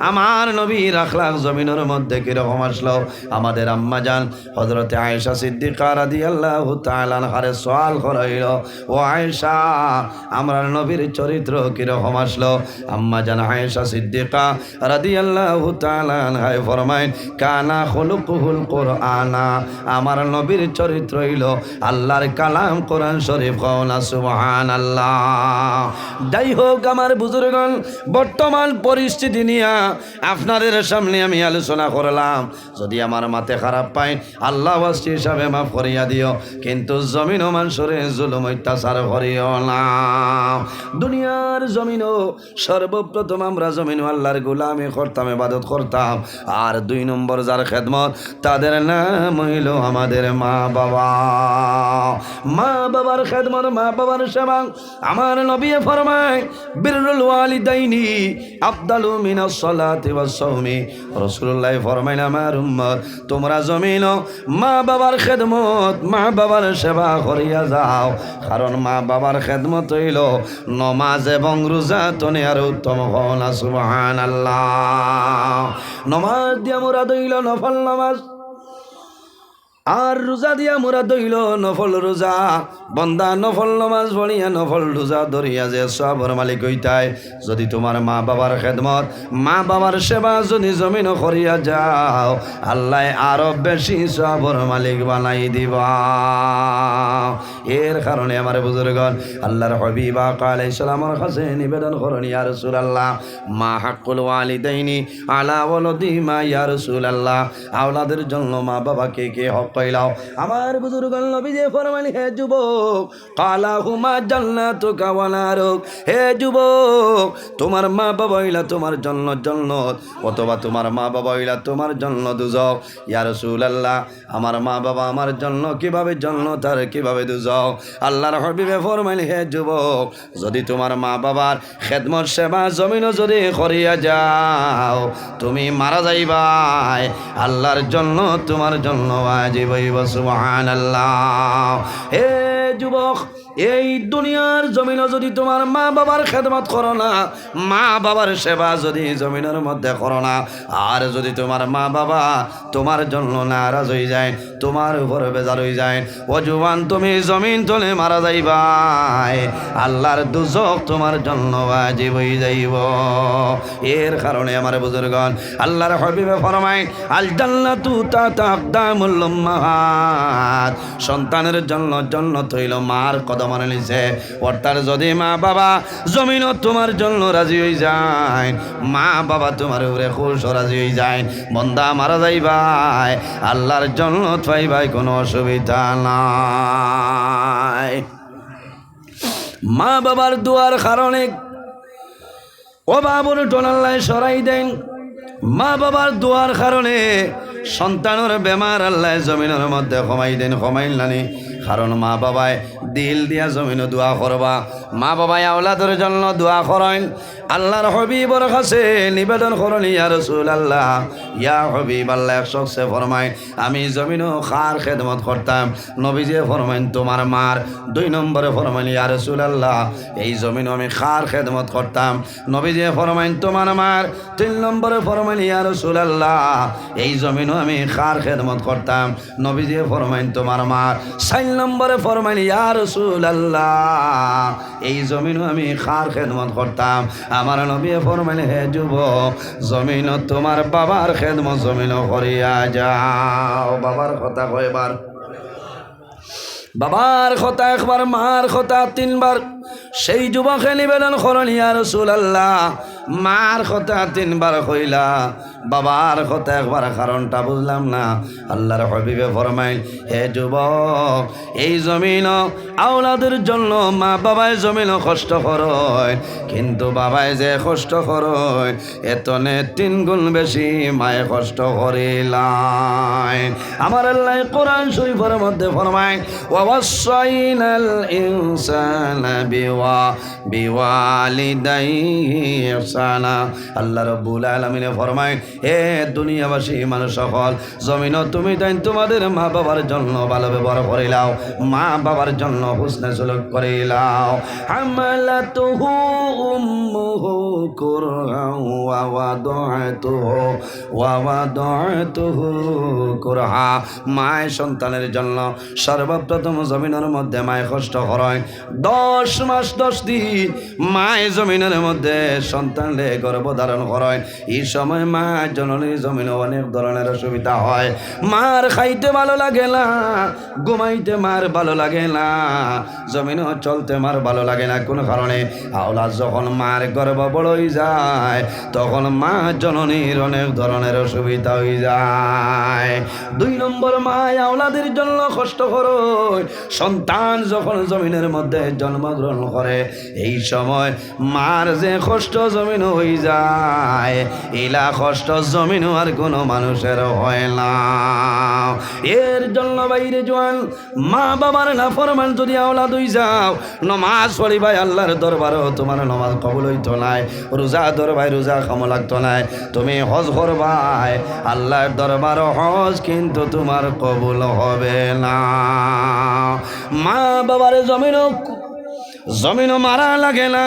আমার নবীর আখলাক জমিনের মধ্যে কিরকম আসলো আমাদের আম্মা জান হযরতে আয়েশা সিদ্দিকা রাদিয়াল্লাহু তাআলা আনহারে সওয়াল করাইল ও আয়েশা আমার নবীর চরিত্র কিরকম আসলো আম্মা জান আয়েশা সিদ্দিকা রাদিয়াল্লাহু তাআলা আনহা ফরমায় কানা খুলুকুল কুরআনা আমার নবীর চরিত্র হইল আল্লাহর কালাম কোরআন শরীফ কওনা সুবহানাল্লাহ যাই হোক আমার বুজুর্গগণ বর্তমান পরিস্থিতি নিয়ে আপনাদের সামনে আমি আলোচনা করলাম যদি আমার মাথা খারাপ পাই আল্লাহ ওয়াস্তি হিসাবে মাফ করিয়া দিও কিন্তু জমিন ও মানুষের জুলুম অত্যাচার করিও না দুনিয়ার জমিনও সর্বপ্রথম আমরা জমিন আল্লাহর গোলামি করতাম ইবাদত করতাম আর 2 নম্বর যার খেদমত তাদের নাম হইল আমাদের মা বাবা মা বাবার খেদমত মা বাবার সেবা আমার নবী ফরমায় বিররুল ওয়ালিদাইনি আফদালু মিনাস সালাতি ওয়াস সাওমি রাসূলুল্লাহ ফরমায় আমার উম্মত তোমরা জমিন মা বাবার খেদমত মা বাবার সেবা করিয়া যাও কারণ মা বাবার খেদমত হইল নামাজ এবং রোজা তনে আর উত্তম হন সুবহানাল্লাহ নামাজ দিয়া মুরাদ হইল নফল নামাজ আর রোজা দিয়া মুরাদ হইল নফল রোজা বন্দা নফল নামাজ পড়িয়া নফল রোজা ধরিয়া যে সওয়াবের মালিক হইতায় যদি তোমার মা বাবার খেদমত মা বাবার সেবা যদি জমিন করিয়া যাও আল্লাহ আরো বেশি সওয়াবের মালিক বানাই দিবা এর কারণে আমার বুজুর্গগণ আল্লাহর হাবিব আলাইহিস সালামের কাছে নিবেদন করেন ইয়া রাসূলুল্লাহ মা হাক্কুল ওয়ালিদাইনি আলা ওয়ালাদি মা ইয়া রাসূলুল্লাহ আওলাদের জন্য মা বাবাকে কে হক কইলাও আমার বুজুর্গগণ নবীজি ফরমাইলেন হে যুবক কালা হুমা জান্নাতুকা ওয়া নারুক হে যুবক তোমার মা বাবা হইলা তোমার জন্য জান্নাত অথবা তোমার মা বাবা হইলা তোমার জন্য দুজক ইয়া রাসূলুল্লাহ আমার মা বাবা আমার জন্য কিভাবে জান্নাত আর কিভাবে দুজক আল্লাহর হাবিব ফরমাইলেন হে যুবক যদি তোমার মা বাবার খেদমত সেবা জমিনও যদি করিয়া যাও তুমি মারা যাইবা আল্লাহর জন্য তোমার জন্য ওয়াজিব হইব সুবহানাল্লাহ হে যুবক এই দুনিয়ার জমিনে যদি তোমার মা বাবার খেদমত করো না, মা বাবার সেবা যদি জমিনের মধ্যে করো না, আর যদি তোমার মা বাবা তোমার জন্য নারাজ হয়ে যায়, তোমার উপরে বেজার হয়ে যায়, ও জুয়ান তুমি জমিন তলে মারা যাইবাই, আল্লাহর দুজক তোমার জন্য ওয়াজিব হয়ে যাইব। এর কারণে আমার বুজুর্গণ আল্লাহর হাবিবে ফরমায় আল জান্নাতু তাতা আকদামুল উম্মাহাত, সন্তানের জন্য জান্নাত হইল মার কদমের নিচে। অর্থাৎ যদি মা বাবা জমিনও তোমার জন্য রাজি হয়ে যায়, মা বাবা তোমার উপরে খুশ রাজি হয়ে যায়, বন্দা মারা যাইবাই, আল্লাহর জান্নাত পাইবাই, কোনো অসুবিধা নাই। মা বাবার দুয়ার কারণে অভাবর টোনাল্লায় সরাই দেন। মা বাবার দোয়ার কারণে সন্তানের বেমার আল্লাহ জমিনের মধ্যে কমাই দেন, কমাইল নানি। কারণ মা বাবায় দিল দিয়া জমিনে দোয়া করবা, মা বাবায় আওলাদের জন্য দোয়া করেন। আল্লাহর হবিবর কাছে নিবেদন করেন, ইয়া রাসূলুল্লাহ, ইয়া হবিব আল্লাহ, এক শখসে ফরমায় আমি জমিনও খার খেদমত করতাম। নবীজি ফরমাইন তোমার মার। 2 নম্বরে ফরমাইন ইয়া রাসূলুল্লাহ, এই জমিনও আমি খার খেদমত করতাম। নবীজি ফরমাইন তোমার মার। 3 নম্বরে ফরমাইন ইয়া রাসূলুল্লাহ, এই জমিনও আমি খার খেদমত করতাম। নবীজি ফরমাইন তোমার মার। 4 নম্বরে ফরমাইন ইয়া রাসূলুল্লাহ, এই জমিনও আমি খার খেদমত করতাম। আমার নবী ফরমাইন হে যুবক, জমিন তোমার বাবার খেদমত জমিন করিয়া যাও। বাবার কথা কয়বার? বাবার কথা একবার, মার কথা 3 বার। সেই যুবকে নিবেদন করেন ইয়া রাসূলুল্লাহ, মার কথা 3 বার কইলা, বাবার কথা একবার, কারণটা বুঝলাম না। আল্লাহর হাবিবে ফরমাইল হে যুবক, এই জমিন আওলাদের জন্য মা বাবায় জমিন কষ্ট করয়, কিন্তু বাবায় যে কষ্ট করয় এতনে 3 গুণ বেশি মায়ে কষ্ট করিলাই। আমার আল্লাহ কোরআন শরীফের মধ্যে ফরমায় ওয়াসাইনাল ইনসানা বিওয়ালিদাইহি ইহসানা। আল্লাহ রাব্বুল আলামিনে ফরমায় হে দুনিয়াবাসী মানুষ সকল, জমিন তুমি তাই তোমাদের মা বাবার জন্য ভালো ব্যবহার করিলাও, মা বাবার জন্য হুসনে সুলুক করিলাও। হামালাতুহু উম্মুহু কুরহান ওয়া ওয়াদাতুহু কুরহা। মায় সন্তানের জন্য সর্বপ্রথম জমিনের মধ্যে মায় কষ্ট করেন। 10 মাস 10 দিন মায় জমিনের মধ্যে সন্তানরে গর্ভধারণ করেন। এই সময় মা জননীর জমিনে অনেক ধরনের অসুবিধা হয়। মার খাইতে ভালো লাগে না, ঘুমাইতে মার ভালো লাগে না, জমিনও চলতে মার ভালো লাগে না। কোন কারণে? আওলাদ যখন মার গর্ভ বড় হয়ে যায় তখন মা জননীর অনেক ধরনের অসুবিধা হয়ে যায়। 2 নম্বর, মা আওলাদের জন্য কষ্ট করে। সন্তান যখন জমিনের মধ্যে জন্মগ্রহণ করে এই সময় মার যে কষ্ট জমিন হয়ে যায়, এলা কষ্ট জমিন আর কোনো মানুষের হয় না। এর জন্য বাইরে জোয়ান মা বাবার নাফরমান যদি আওলাদ হয়ে যাও, নমাজ পড়ি ভাই আল্লাহর দরবারও তোমার নমাজ কবুল হইতো নাই, রোজা ধর ভাই রোজা কাম লাগতো নাই, তুমি হজ করবাই আল্লাহর দরবার হজ কিন্তু তোমার কবুল হবে না। মা বাবার জমিনও মারা লাগে না।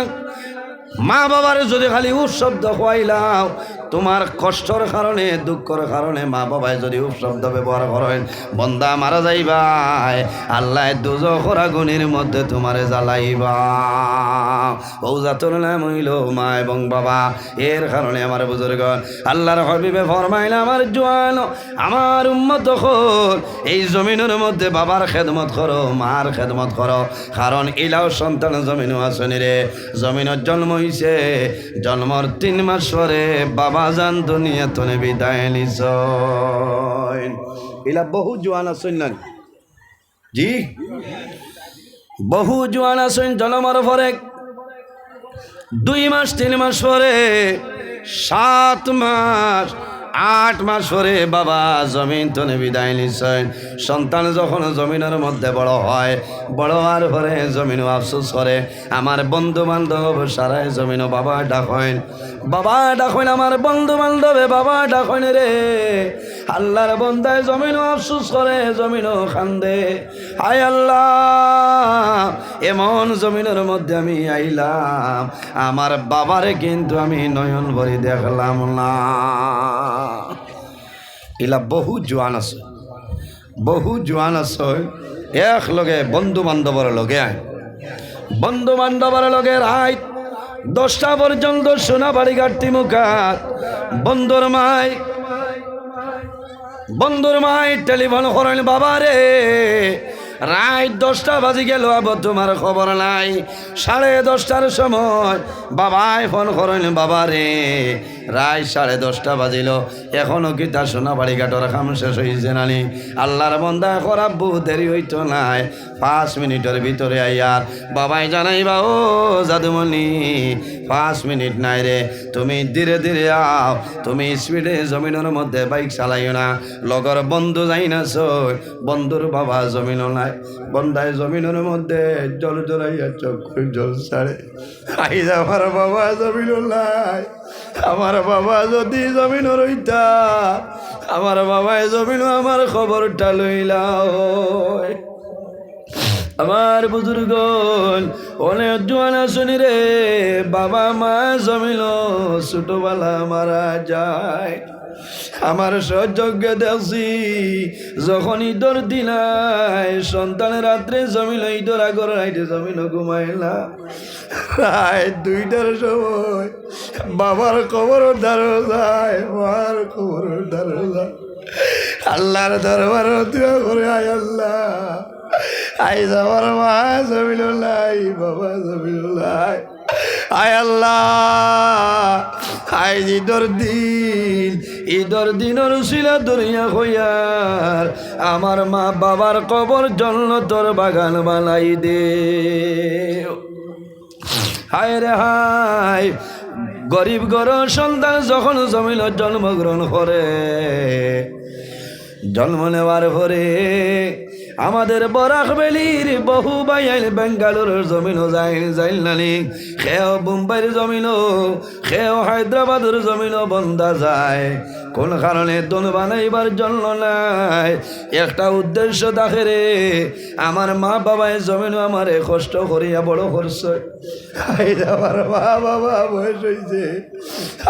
মা বাবার যদি খালি শব্দ খোয়াইলাও, তোমার কষ্টর কারণে দুঃখের কারণে মা বাবায় যদি শব্দ ব্যবহার করেন, বন্দা মারা যাইবাই, আল্লাহ দুজখের আগুনের মধ্যে তোমারে জ্বালাইবা। বৌজাতর নাম হইল মা এবং বাবা। এর কারণে আমার বুজুর্গ আল্লাহর হাবিবে ফরমাইল আমার জোয়ান আমার উম্মত হল, এই জমিনের মধ্যে বাবার খেদমত করো, মার খেদমত করো। কারণ ইলাও সন্তান জমিনও আসনি রে। জমিনের জন্ম হইছে, জন্মর 3 মাস পরে বাবা জান দুনিয়া তনে বিদায় নিছ। ইলা বহু জোয়ান আসেন না জি, বহু জোয়ান আসেন জন্মর পরে 2 মাস 3 মাস পরে 7 মাস 8 মাস পরে বাবা জমিন তনে বিদায় নিছেন। সন্তান যখন জমিনের মধ্যে বড় হয়, বড় হওয়ার পরে জমিনও আফসোস করে। আমার বন্ধু বান্ধব সারাই জমিনও বাবা ডাকেন, বাবা ডাকেন, আমার বন্ধু বান্ধবে বাবা ডাকেন রে। আল্লাহর বন্দায় জমিনও আফসোস করে, জমিনও কান্দে। হায় আল্লাহ, এমন জমিনের মধ্যে আমি আইলাম, আমার বাবারে কিন্তু আমি নয়ন ভরি দেখলাম না। ইলা বহু জোয়ান আছে, বহু জোয়ান আছে, এক লগে বন্ধু বান্ধবর লগে আয়, বন্ধু বান্ধবর লগে রাত 10টা পর্যন্ত সোনাবাড়ি ঘাটতি মুখাত বন্ধুর মাই টেলিফোন করেন, বাবা রে রাত 10টা বাজি গেল, আবার তোমার খবর নাই। 10:30টার সময় বাবাই ফোন করেন, বাবা রে রাত 10:30টা বাজিল, এখনো কি তার সোনাবাড়ি ঘাটর কাম শেষ হয়েছে নানি? আল্লাহর বন্দা করাব্বু দেরি হইতো নাই, 5 মিনিটের ভিতরে আইয়ার বাবাই জানাইবা, ও জাদুমণি 5 মিনিট নাই রে, তুমি ধীরে ধীরে আও, তুমি স্পিডে জমিনের মধ্যে বাইক চালাইও না, লগর বন্ধু যাই না সই, বন্ধুর বাবা জমিনও নাই। বন্ধায় জমিনের মধ্যে জল জলাইয়া চক্ষুর জল ছাড়ে, আইজ আমার বাবা জমিনও নাই। আমার বাবা যদি জমিন রইতা, আমার বাবায় জমিনও আমার খবরটা লইলা। আমার বুজুর্গ অনেক জোয়ান আসনি রে, বাবা মা জমিল ছোটবেলা মারা যায়। আমার সহযোগ্য দেখছি যখন ঈদর দিনায় সন্তান রাত্রে জমিল, ঈদর আগর রাইতে জমিল ঘুমাইলা, রাত 2টার সময় বাবার খবর ধারো যায়, মার খবর ধারো যায়। আল্লাহর দরবার দোয়া করে, আয় আল্লাহ আইজ আমার মা জমিনুল্লাহ, বাবা জমিনুল্লাহ, আয় আল্লাহ আইজ ঈদর দিনের শিলা দুনিয়া হইয়ার আমার মা বাবার কবর জন্নতর বাগান বানাই দে। হায় রে হায়, গরিব গর সন্তান যখন জমিন জন্মগ্রহণ করে, জন্ম নেওয়ার পরে আমাদের বরাকবেলির বহু বাইল বেঙ্গালুরুর জমিনও যাইল নানি, খেও মুম্বাইয়ের জমিনও, খেও হায়দ্রাবাদের জমিনও বন্ধা যায়। কোন কারণে দোন বানাইবার জন্য নাই, একটা উদ্দেশ্য দেখে রে, আমার মা বাবায় জমিনও আমারে কষ্ট করিয়া বড় করছে। আমার মা বাবা বয়স হয়েছে,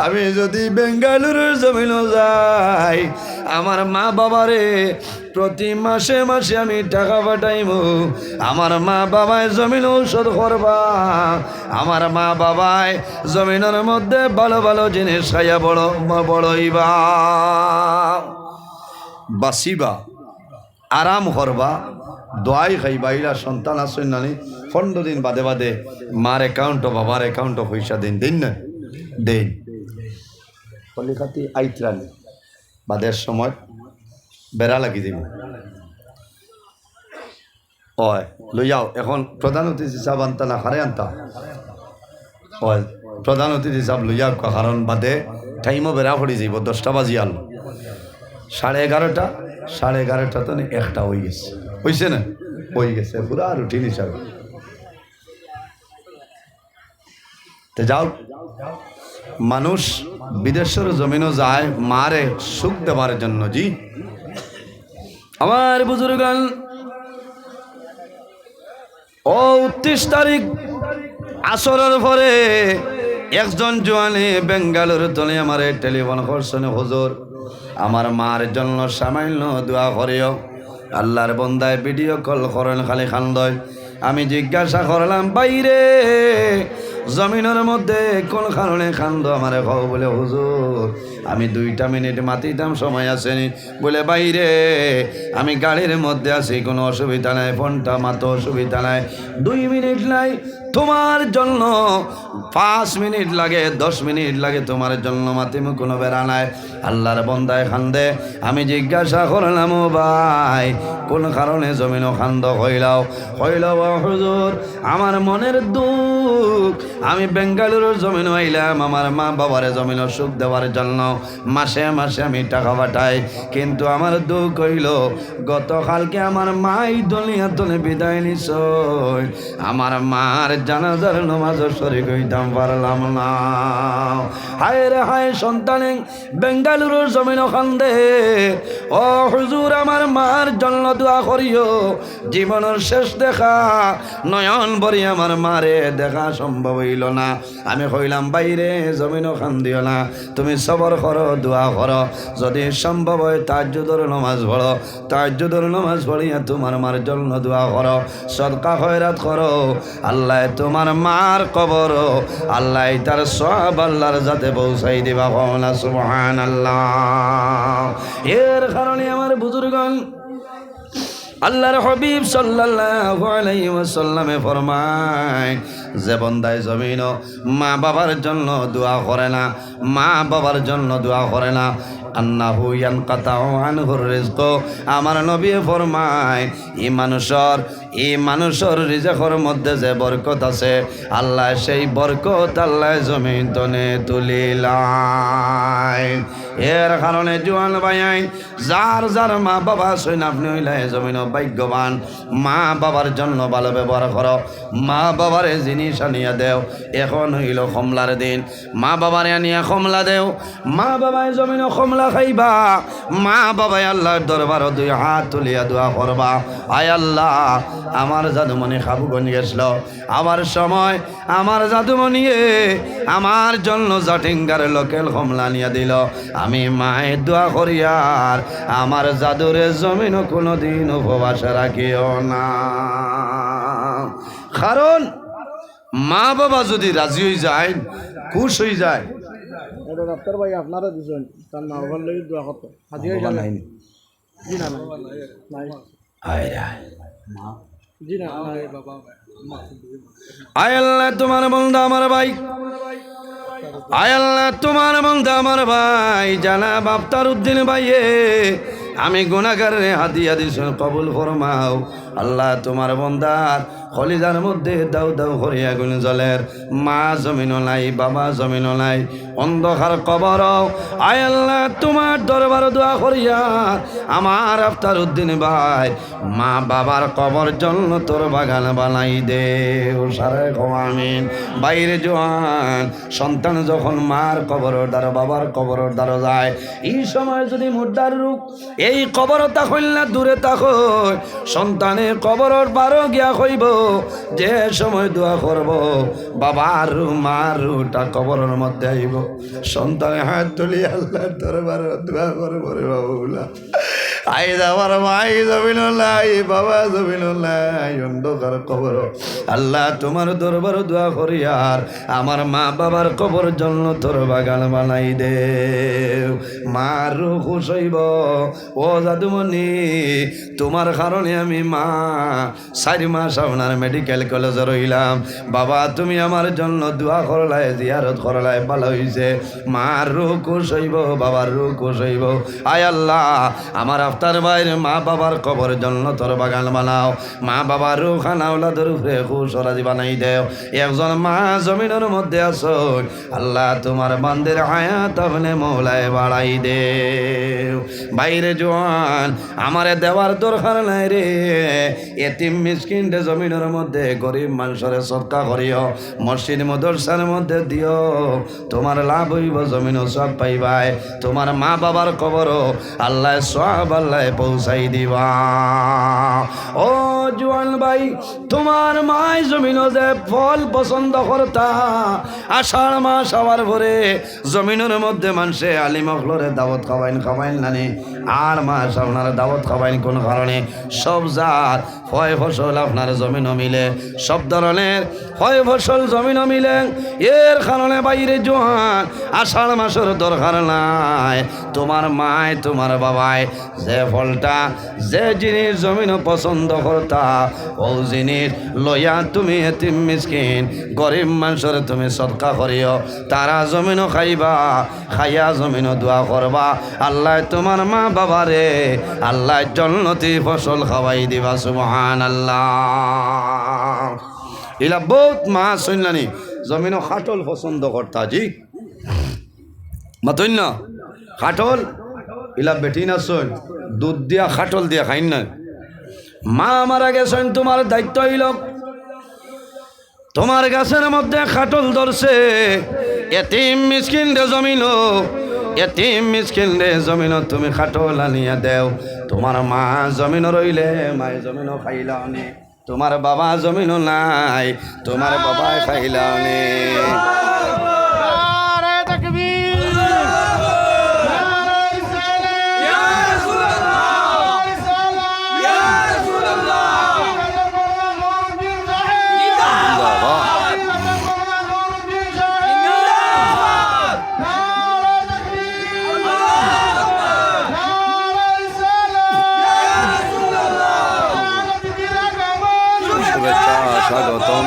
আমি যদি বেঙ্গালুরুর জমিনও যাই, আমার মা বাবারে প্রতি মাসে মাসে আমি টাকা পাঠাইব, আমার মা বাবায় জমিন ঔষধ করবা, আমার মা বাবায় জমিনের মধ্যে ভালো ভালো জিনিস খাইয়া বড়ইবা, বাসিবা, আরাম করবা, দোয়াই খাইবা। ইলা সন্তান আসেন নানি 15 দিন বাদে বাদে মার অ্যাকাউন্টও বাবার অ্যাকাউন্টও পয়সা দিন না দেন, কলিকাতি আইতরানি বাদের সময় বেড়া লাগি দিব। হয় লই যাও, এখন প্রধান অতিথি সাহেব আনতা না হারে আনতা, হয় প্রধান অতিথি সাহেব লই যাও, কারণ বাদে টাইমও বেড়া পড়ি যাইব, 10টা বাজি আল 11:30 তো 1টা হয়ে গেছে, হয়েছে না, হয়ে গেছে পুরা রুটিন হিসাবে। তো যাও, মানুষ বিদেশের জমিনও যায় মারে সুখ দেওয়ার জন্য। জি আমার বুজুর্গান, ও 29 তারিখ আসরের পরে একজন জোয়ানে বেঙ্গালুরু তলে আমার টেলিফোন করছেন, হুজুর আমার মার জন্য সামান্য দোয়া করিও। আল্লাহর বন্দায় ভিডিও কল করেন, খালি খান্দয়। আমি জিজ্ঞাসা করলাম, বাইরে জমিনের মধ্যে কোন কারণে কান্দ আমারে খাও? বলে হুজুর আমি 2টা মিনিট মাতিতাম, সময় আসেনি। বলে বাইরে আমি গাড়ির মধ্যে আছি, কোনো অসুবিধা নাই, ফোনটা মাতো অসুবিধা নাই, 2 মিনিট নাই তোমার জন্য, 5 মিনিট লাগে, 10 মিনিট লাগে তোমার জন্য মাতিমু, কোনো বেড়া নাই। আল্লাহর বন্দায় খান্দে। আমি জিজ্ঞাসা করলাম, ও ভাই কোন কারণে জমিনও খান্দ? হইলাও হুজুর আমার মনের দুঃখ দুঃখ আমি বেঙ্গালুরুর জমিন আইলাম আমার মা বাবার জমিন সুখ দেওয়ার জন্য মাসে মাসে আমি টাকা পাঠাই কিন্তু আমার দুঃখ হইল গতকালকে আমার মাই দুনিয়া তুলে বিদায় নিছ আমার মার জানাজার নামাজও শরীক হইতাম পারলাম না হায় রে হায় সন্তানে বেঙ্গালুরুর জমিন খান্দে ও হুজুর আমার মার জন্য দোয়া করিও জীবনের শেষ দেখা নয়ন ভরি আমার মারে দেখা সম্ভব হইল না আমি কইলাম বাইরে জমিনও খান্দিও না তুমি সবর করো দোয়া করো যদি সম্ভব হয় তাহাজ্জুদের নামাজ পড়ো তাহাজ্জুদের নামাজ পড়িয়া তোমার মার জন্য দোয়া করো সদকা খয়রাত করো আল্লাহ তোমার মার কবর আল্লাহ তার সব আল্লাহর যাতে পৌঁছাই দিবা কওনা সুবহানাল্লাহ এর কারণে আমার বুজুর্গণ আল্লাহর হাবিব সাল্লাল্লাহু আলাইহি ওয়াসাল্লামে ফরমায় যে বান্দায় জমিন মা বাবার জন্য দোয়া করে না মা বাবার জন্য দোয়া করে না আন্নাহু ইয়ানকাতাউ আনহুর রিজক আমার নবী ফরমায় এই মানুষের রিজকের মধ্যে যে বরকত আছে আল্লাহ সেই বরকত আল্লাহ জমিন তনে তুলিলায় এর কারণে জোয়ান ভাইয়াই যার যার মা বাবা আছেন আপনি হইলে জমিন ভাগ্যবান মা বাবার জন্য ভালো ব্যবহার করো মা বাবারে জিনিস আনিয়া দেও এখন হইল কমলার দিন মা বাবারে আনিয়া কমলা দেও মা বাবায় জমিন কমলা খাইবা মা বাবায় আল্লাহর দরবার দুই হাত তুলিয়া দোয়া করবা আয় আল্লাহ আমার জাদুমণি খাবুগঞ্জ গেছিল আমার সময় আমার জাদুমণিয়ে আমার জন্য জাটিঙ্গার লোকেল কমলা নিয়ে দিল আমি মায়ের দোয়া করি আর আমার জাদুরে জমিন কোনোদিন উপবাস রাখিও না কারণ মা বাবা যদি রাজি হয়ে যায় খুশ হয়ে যায় ডাক্তার ভাই আপনারা দিচ্ছেন তার মা বাবার লাগে দোয়া করতে হাজির নাই জি না নাই জি না বাবা আয় আল্লাহ তোমার বান্দা আমার ভাই আয় আল্লাহ তোমার বান্দা আমার ভাই জানাব আফতার উদ্দিন ভাইয়ে আমি গুনাহগার রে হাদিয়া দিছ কবুল ফরমাও আল্লাহ তোমার বান্দার খলিজার মধ্যে দাও দাও করে আগুন জ্বলের মা জমিনও নাই বাবা জমিনও নাই অন্ধকার কবর আয় আল্লাহ তোমার দরবার দোয়া করিয়া আমার আফতার উদ্দিন ভাই মা বাবার কবর জন্য তোর বাগান বানাই দে ও সারে আমিন বাইরে জোয়ান সন্তান যখন মার কবর দ্বারা বাবার কবর দ্বারা যায় এই সময় যদি মুর্দার রূপ এই কবর তাকইল না দূরে তাকো সন্তানের কবরের বারো গিয়া হইব যে সময় দোয়া করব বাবার মার রুটা কবরের মধ্যে আইব সন্তানের হাত তুলি আল্লাহর দরবারে দোয়া করব রে বাবুলা আই যাবার ভাই জমিন নাই বাবা জমিন নাই অন্ধকার কবর আল্লাহ তোমার দরবার দোয়া করি আর আমার মা বাবার কবর জন্য তোর বাগান বানাই দে মার খুশ হইব ও জাদুমণি তোমার কারণে আমি মা 4 মাস আপনার মেডিকেল কলেজে রইলাম বাবা তুমি আমার জন্য দোয়া করলাই জিয়ারত করলাই ভালো হয়েছে মার খুশ হইব বাবার খুশ হইব আয় আল্লাহ আমার আফতার ভাইয়ের মা বাবার কবর জন্য তোর বাগান বানাও মা বাবার রুখানা ওলাদের উপরে খুশ রাজি বানাই দেও একজন মা জমিনের মধ্যে আছো আল্লাহ তোমার বান্দের হায়াত আপনি মৌলায় বাড়াই দেও বাইরে জোয়ান আমারে দেওয়ার দরকার নাই রে এতিম মিসকিন জমিনের মধ্যে গরিব মানুষের সদকা করিও মসজিদ মাদ্রাসার মধ্যে দিও তোমার লাভ হইব জমিন সব পাইবাই তোমার মা বাবার কবর আল্লাহ সব আল্লাহ পৌঁছাই দিবা ও জোয়ান ভাই তোমার মায় জমিন যে ফল পছন্দ করতা আষাঢ় মাস হওয়ার পরে জমিনের মধ্যে মানুষে আলিম অখলরে দাওয়াত খাওয়াইন নানি আর মাস আপনার দাওয়াত খাওয়াইন কোন কারণে সব জাত ফয় ফসল আপনার জমিনও মিলে সব ধরনের ফয় ফসল জমিনও মিলে এর কারণে বাইরে জোয়ান আষাঢ় মাসের দরকার নাই তোমার মায় তোমার বাবায় যে ফলটা যে জিনিস জমিনও পছন্দ করতা ও জিনিস লইয়া তুমি এতিম মিসকিন গরিব মানুষের তুমি সদকা করিও তারা জমিনও খাইবা খাইয়া জমিনও দোয়া করবা আল্লাহ তোমার মা বাবারে আল্লাহ জন্নতি ফসল খাওয়াই দিবা সুবহানাল্লাহ ইলা বহুত মাছ শুনলানি জমিন খাটল পছন্দ করতা জি মাতইন না খাটল ইলা বেটি না শুন দুধ দিয়া খাটল দিয়া খাইন না মা মারা গেছেন তোমার দায়িত্ব হইল তোমার গাছের মধ্যে খাটল ধরছে এতিম মিসকিন রে জমিন এতিম মিসকিন রে জমিন তুমি খাটল আনিয়া দেও তোমার মা জমিন রইলে মায়ে জমিন খাইলাও নি তোমার বাবা জমিন নাই তোমার বাবাই খাইলাও নি স্বাগতম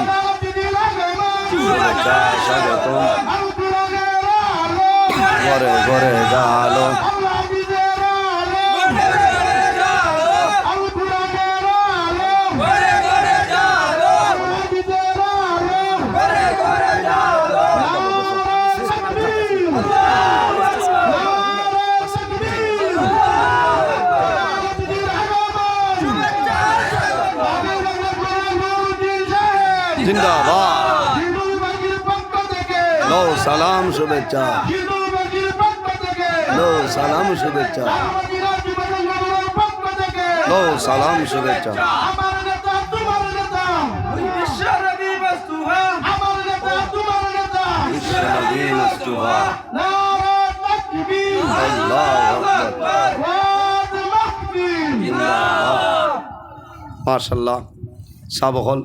শুভেচ্ছা স্বাগতম ঘরে ঘরে গালো জিন্দাবাদ লো সালাম শুভেচ্ছা লো সালাম শুভেচ্ছা লো সালাম শুভেচ্ছা মাশাআল্লাহ সাবহল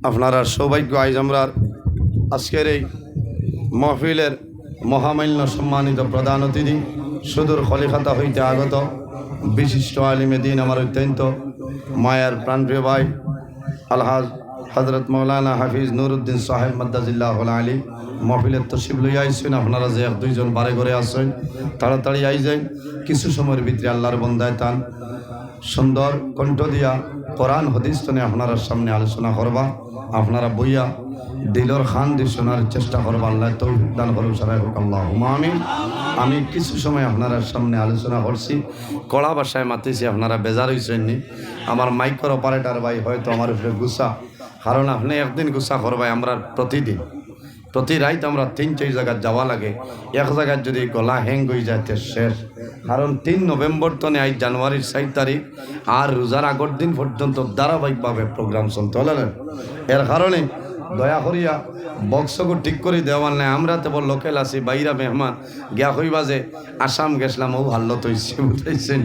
আপনারা সৌভাগ্য আইজ আমরা আজকের এই মহফিলের মহামান্য সম্মানিত প্রধান অতিথি সুদূর খলিখাতা হইতে আগত বিশিষ্ট আলিমে দিন আমার অত্যন্ত মায়ার প্রাণপ্রিয় ভাই আলহাজ হজরত মৌলানা হাফিজ নুরুদ্দিন সাহেব মাদ্দাজিল্লাহ আলী মহফিলের তশরিফ লইয়া আইসেন আপনারা যে এক দুইজন বারে ঘরে আসেন তাড়াতাড়ি আই যাই কিছু সময়ের ভিতরে আল্লাহর বন্দায় তান সুন্দর কণ্ঠ দিয়া কোরআন হাদিস তনে আপনারা সামনে আলোচনা করবা আপনারা বইয়া দিলর খান দিয়ে শোনার চেষ্টা করবা আল্লাহ তৌফিক দান করুন সারাই হোক আল্লাহুম্মা আমিন আমি কিছু সময় আপনারা সামনে আলোচনা করছি কড়া ভাষায় মাতিছি আপনারা বেজার হইছেননি আমার মাইক্রো অপারেটর ভাই হয়তো আমার উপরে গুসা কারণ আপনি একদিন গুসা করবাই আমরা প্রতিদিন প্রতি রাইত আমরা 3-4 জায়গায় যাওয়া লাগে এক জায়গায় যদি গলা হ্যাং হয়ে যায় শেষ কারণ 3 নভেম্বর তনে আজ জানুয়ারির 4 তারিখ আর রোজার আগর দিন পর্যন্ত ধারাবাহিকভাবে প্রোগ্রাম চলতে হলেন এর কারণে দয়া করিয়া বক্সকে ঠিক করে দেওয়ার নাই আমরা তেমন লোকেল আছি বাইরা মেহমান গিয়া কইবা যে আসাম গেছিলাম ও হাল্লত হয়েছে বুঝাইছেন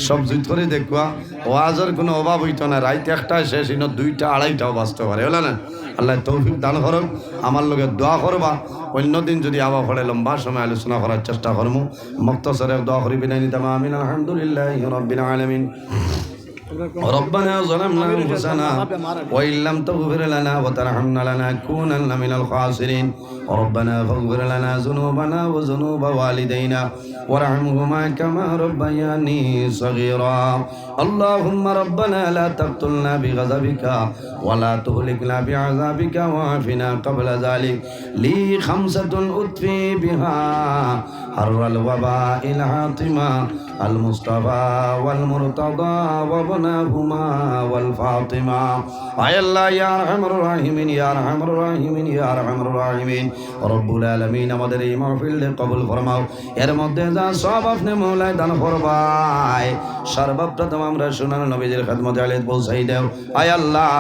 সব জুত করে দেখবা ওয়াজের কোনো অভাব হইত না রাইতে একটা শেষ 2টা 2:30টাও বাঁচতে পারে হলো না আল্লাহ তৌফিক দান করুন আমার লগে দোয়া করবা অন্যদিন যদি আবার পড়ে লম্বা সময় আলোচনা করার চেষ্টা করবো মুক্তসরে দোয়া করি বিনাই নিতাম আমিন আলহামদুলিল্লাহি রাব্বিল আলামিন ربنا ظلمنا أنفسنا وإن لم تغفر لنا وترحمنا لنكونن من الخاسرين ربنا فاغفر لنا ذنوبنا وذنوب والدينا وارحمهما كما ربياني صغيرا اللهم ربنا لا تقتلنا بغضبك ولا تهلكنا بعذابك وعافنا قبل ذلك لي 5 أطفي بها حر الوباء الحاطمة المصطفى والمرتضى وابنهما والفاطمة أي الله يا أرحم الراحمين يا أرحم الراحمين يا أرحم الراحمين رب العالمين আমাদের এই মাহফিল কবুল ফরমাও এর মধ্যে যা সব আপনি মওলা দান ফরমায় সর্বপ্রথম আমরা সুনান নবীজির খিদমতে আলিত পৌঁছাই দেও আয় আল্লাহ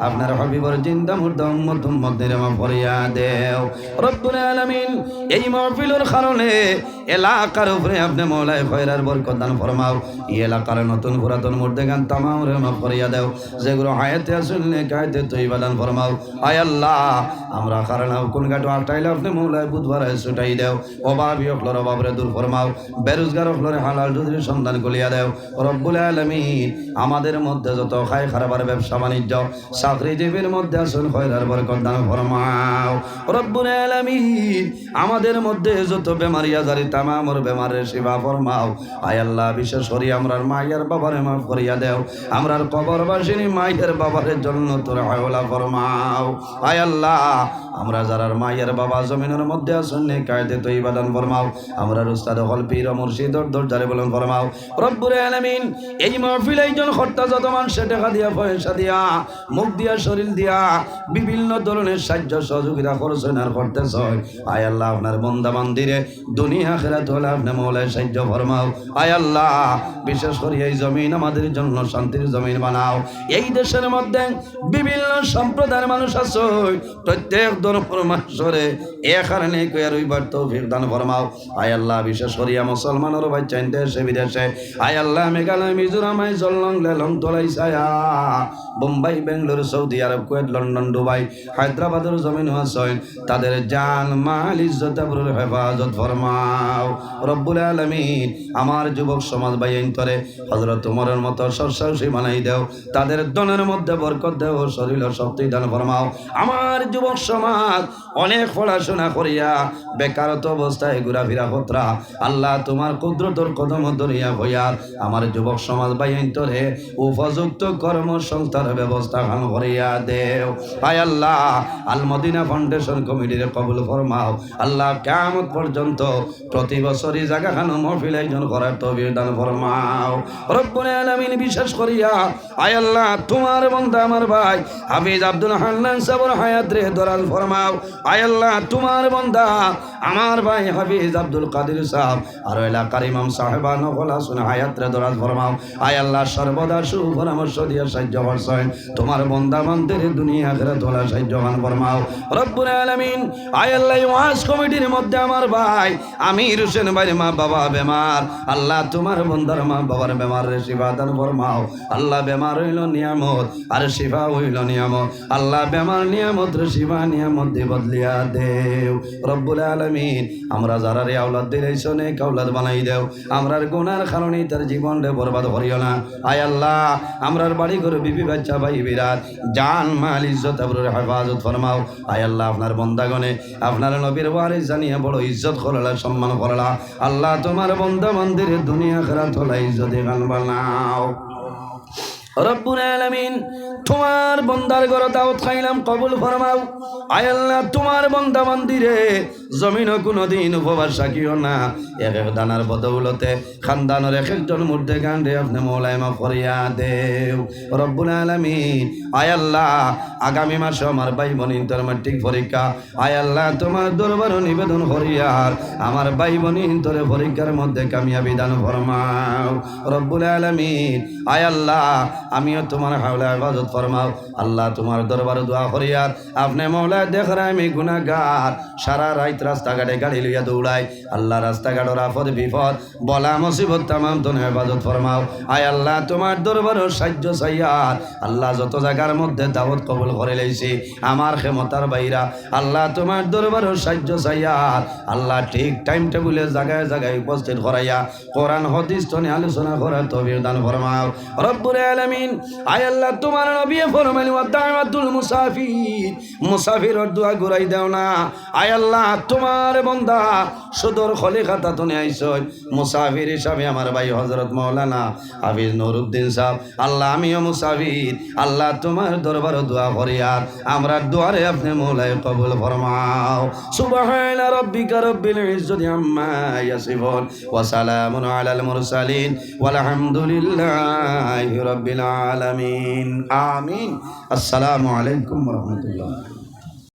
আপনার হাবিবের জিন্দা মুর্দা উম্মতের মাফ করিয়া দেও রব্বুল আলামিন এই মাহফিলের কারণে এলাকার উপরে আপনি মওলা খয়রার বরকত দান ফরমাও এই এলাকার নতুন পুরাতন মুর্দেগান তামাম রে মাফ করিয়া দেও যেগুলো হায়াতে আসলে কায়তে তৈবা দান ফরমাও আয় আল্লাহ আমরা কারণে কোন গাটো আটাইলে আপনি মওলা বুধবার ছুটাই দেও অভাবী হলর অভাবরে দূর ফরমাও বেরোজগার হলরে হালাল রুজির সন্ধান করিয়া দেও রব্বুল আলামিন আমাদের মধ্যে যত খায় খারাপের ব্যবসা বাণিজ্য চাকরিজীবীর মধ্যে আসুন খয়রার বরকত দান ফরমাও রব্বুল আলামিন আমাদের মধ্যে যত বেমারি আজারি তামামর বেমারের শিফা ফরমাও। আয় আল্লাহ বিশেষ করি আমরার মায়ের বাবারে মাফ করিয়া দেও, আমরার কবরবাসিনী মায়ের বাবারের জন্য তোর হাওলা ফরমাও। আয় আল্লাহ আমরা যারার মায়ের বাবা জমিনের মধ্যে আসেন কায়দে তো ইবাদান ফরমাও। আমরা উস্তাদ হল পীর মুর্শিদ দরজারে বলেন ফরমাও। রব্বুল আলামিন এই মাহফিল এইজন খর্তা যত মানুষ টাকা দিয়া পয়সা দিয়া মুখ দিয়া শরীর দিয়া বিভিন্ন ধরনের সাহায্য সহযোগিতা করছেন আর করতেছেন। আয় আল্লাহ আপনার বন্দা মন্দিরে দুনিয়া আখিরাত হলে আপনি মওলায় সাহায্য ফরমাও। আয় আল্লাহ বিশেষ করে এই জমিন আমাদের জন্য শান্তির জমিন বানাও। এই দেশের মধ্যে বিভিন্ন সম্প্রদায়ের মানুষ আছে, প্রত্যেক ধর্মের মানুষরে এ কারণে কয়ার ওইবার তৌফিক দান ফরমাও। আয় আল্লাহ বিশেষ করিয়া মুসলমানের বাচ্চা দেশে বিদেশে আয় আল্লাহ মেঘালয় মিজোরাম জলং লেলং তোলাই ছায়া Bombay Bengaluru Saudi Arab Kuwait London Dubai হায়দ্রাবাদের জমিন আছেন তাদের জান মাল ইজ্জত আবরুর হেফাজত ফরমাও। রব্বুল আলামিন আমার যুবক সমাজ ভাই অন্তরে হযরত ওমরের মতো সরসাহসী বানাই দেও, তাদের দনের মধ্যে বরকত দেও, শরীর শক্তি দান ফরমাও। আমার যুবক সমাজ অনেক পড়াশোনা করিয়া বেকারত্ব অবস্থায় ঘোরাফেরা হতরা আল্লাহ তোমার কুদরতর কদম ধরিয়া হইয়া আমার যুবক সমাজ ভাই অন্তরে উপযুক্ত কর্মসংস্থান ব্যবস্থা খান করিয়া দেও। আয় আল্লাহ আল মদিনা ফাউন্ডেশন কমিটির কবুল ফরমাও। আল্লাহ কিয়ামত পর্যন্ত প্রতি বছরই জায়গা খান মাহফিল আয়োজন করার তৌফিক দান ফরমাও। রব্বুল আলামিন বিশেষ করিয়া আয় আল্লাহ তোমার বান্দা আমার ভাই হাফিজ আব্দুল হান্নান সাহেবের হায়াত রে দরাল ফরমাও। আয় আল্লাহ তোমার বান্দা আমার ভাই হাফিজ আব্দুল কাদের সাহেব আর এলাকার ইমাম সাহেবান নকলা শুনে হায়াত রে দরাল ফরমাও। আয় আল্লাহ সর্বদা সুপরামর্শ দিয়ে সাহায্য করছেন, তোমার বান্দা বান্দাদের দুনিয়া আখিরাত তোলা সাহায্যবান ফরমাও। রব্বুল আলামিন আয় আল্লাহ ওয়াজ কমিটির মধ্যে আমার ভাই আমির হোসেন ভাই মা বাবা বেমার, আল্লাহ তোমার বান্দার মা বাবার বেমার রে শিফা দান ফরমাও। আল্লাহ বেমার হইল নিয়ামত আর শিফা হইল নিয়ামত, আল্লাহ বেমার নিয়ামত রে শিফা নিয়ামত দিয়ে বদলিয়া দেও। রব্বুল আলামিন আমরা যারা রে আওলাদ দিলাইছ নেক আওলাদ বানাই দেও, আমরার গুনার কারণে তার জীবন রে বরবাদ করিও না। আয় আল্লাহ আমরার বাড়ি ঘরে বিবি বাচ্চা ভাই বিরাট জান মাল ইজ্জত আবরুর হেফাজত ফরমাও। আয় আল্লাহ আপনার বন্দাগণে আপনার নবীর ওয়ারিস জানিয়া বড় ইজ্জত করলা সম্মান করলা, আল্লাহ তোমার বন্দা মন্দিরে দুনিয়া আখিরাত হলা ইজ্জতে গান বানাও। রব্বুল আলামিন তোমার বন্দার ঘরে দাওয়াত খাইলাম কবুল ফরমাও। আয় আল্লাহ তোমার বন্দা মন্দিরে জমিনও কোনোদিন উপবাস রাখিও না, এক এক দানার বদৌলতে খানদানের এক একজন মূর্তে গান্ডে আপনি মওলায় মাফ করিয়া দেও। রব্বুল আলামিন আয় আল্লাহ আগামী মাসে আমার ভাই বোন ইন্টার ম্যাট্রিক পরীক্ষা, আয় আল্লাহ তোমার দরবারে নিবেদন করিয়ার আমার ভাই বোন ইন্টারে পরীক্ষার মধ্যে কামিয়াবি দান ফরমাও। রব্বুল আলামিন আয় আল্লাহ আমিও তোমার হাওলা ইবাদত ফরমাও। আল্লাহ তোমার দরবারে দোয়া করিয়ার আপনি মওলা দেখরা আমি গুনাহগার সারা রাত রাস্তাঘাটে গাড়ি লইয়া দৌড়াই, আল্লাহ রাস্তাঘাটের আফদ বিপদ বলা মুসিবত তামাম তোর হেফাজত ফরমাও। আয় আল্লাহ তোমার দরবারের সাহায্য চাইয়ার আল্লাহ যত জায়গার মধ্যে দাওয়াত কবুল করে লইছি আমার ক্ষমতার বাইরা, আল্লাহ তোমার দরবারের সাহায্য চাইয়ার আল্লাহ ঠিক টাইম টেবিলে জায়গায় জায়গায় উপস্থিত করাইয়া কোরআন হাদিস তনে আলোচনা করার তৌফিক দান ফরমাও। রব্বুল আলামিন আয় আল্লাহ তোমার নবী ফরমাইল ওয়া দাওয়াতুল মুসাফির, মুসাফিরের দোয়া ঘুরাই দাও না। আয় আল্লাহ তোমার বান্দা সদর খলিফাতা তনে আইছই মুসাফির হিসাবে আমার ভাই হযরত মাওলানা হাফিজ নুরউদ্দিন সাহেব, আল্লাহ আমিও মুসাফির, আল্লাহ তোমার দরবারে দোয়া করিয়ার আমরা দোয়ারে আপনি মওলায় কবুল ফরমাও। সুবহানা রাব্বিকা রাব্বিল ইজ্জাতি আম্মা ইয়াসিফুন ওয়া সালামুন আলাল মুরসালিন ওয়াল হামদুলিল্লাহি রাব্বিল আলামিন। আমিন। আসসালামু আলাইকুম ওয়া রাহমাতুল্লাহ।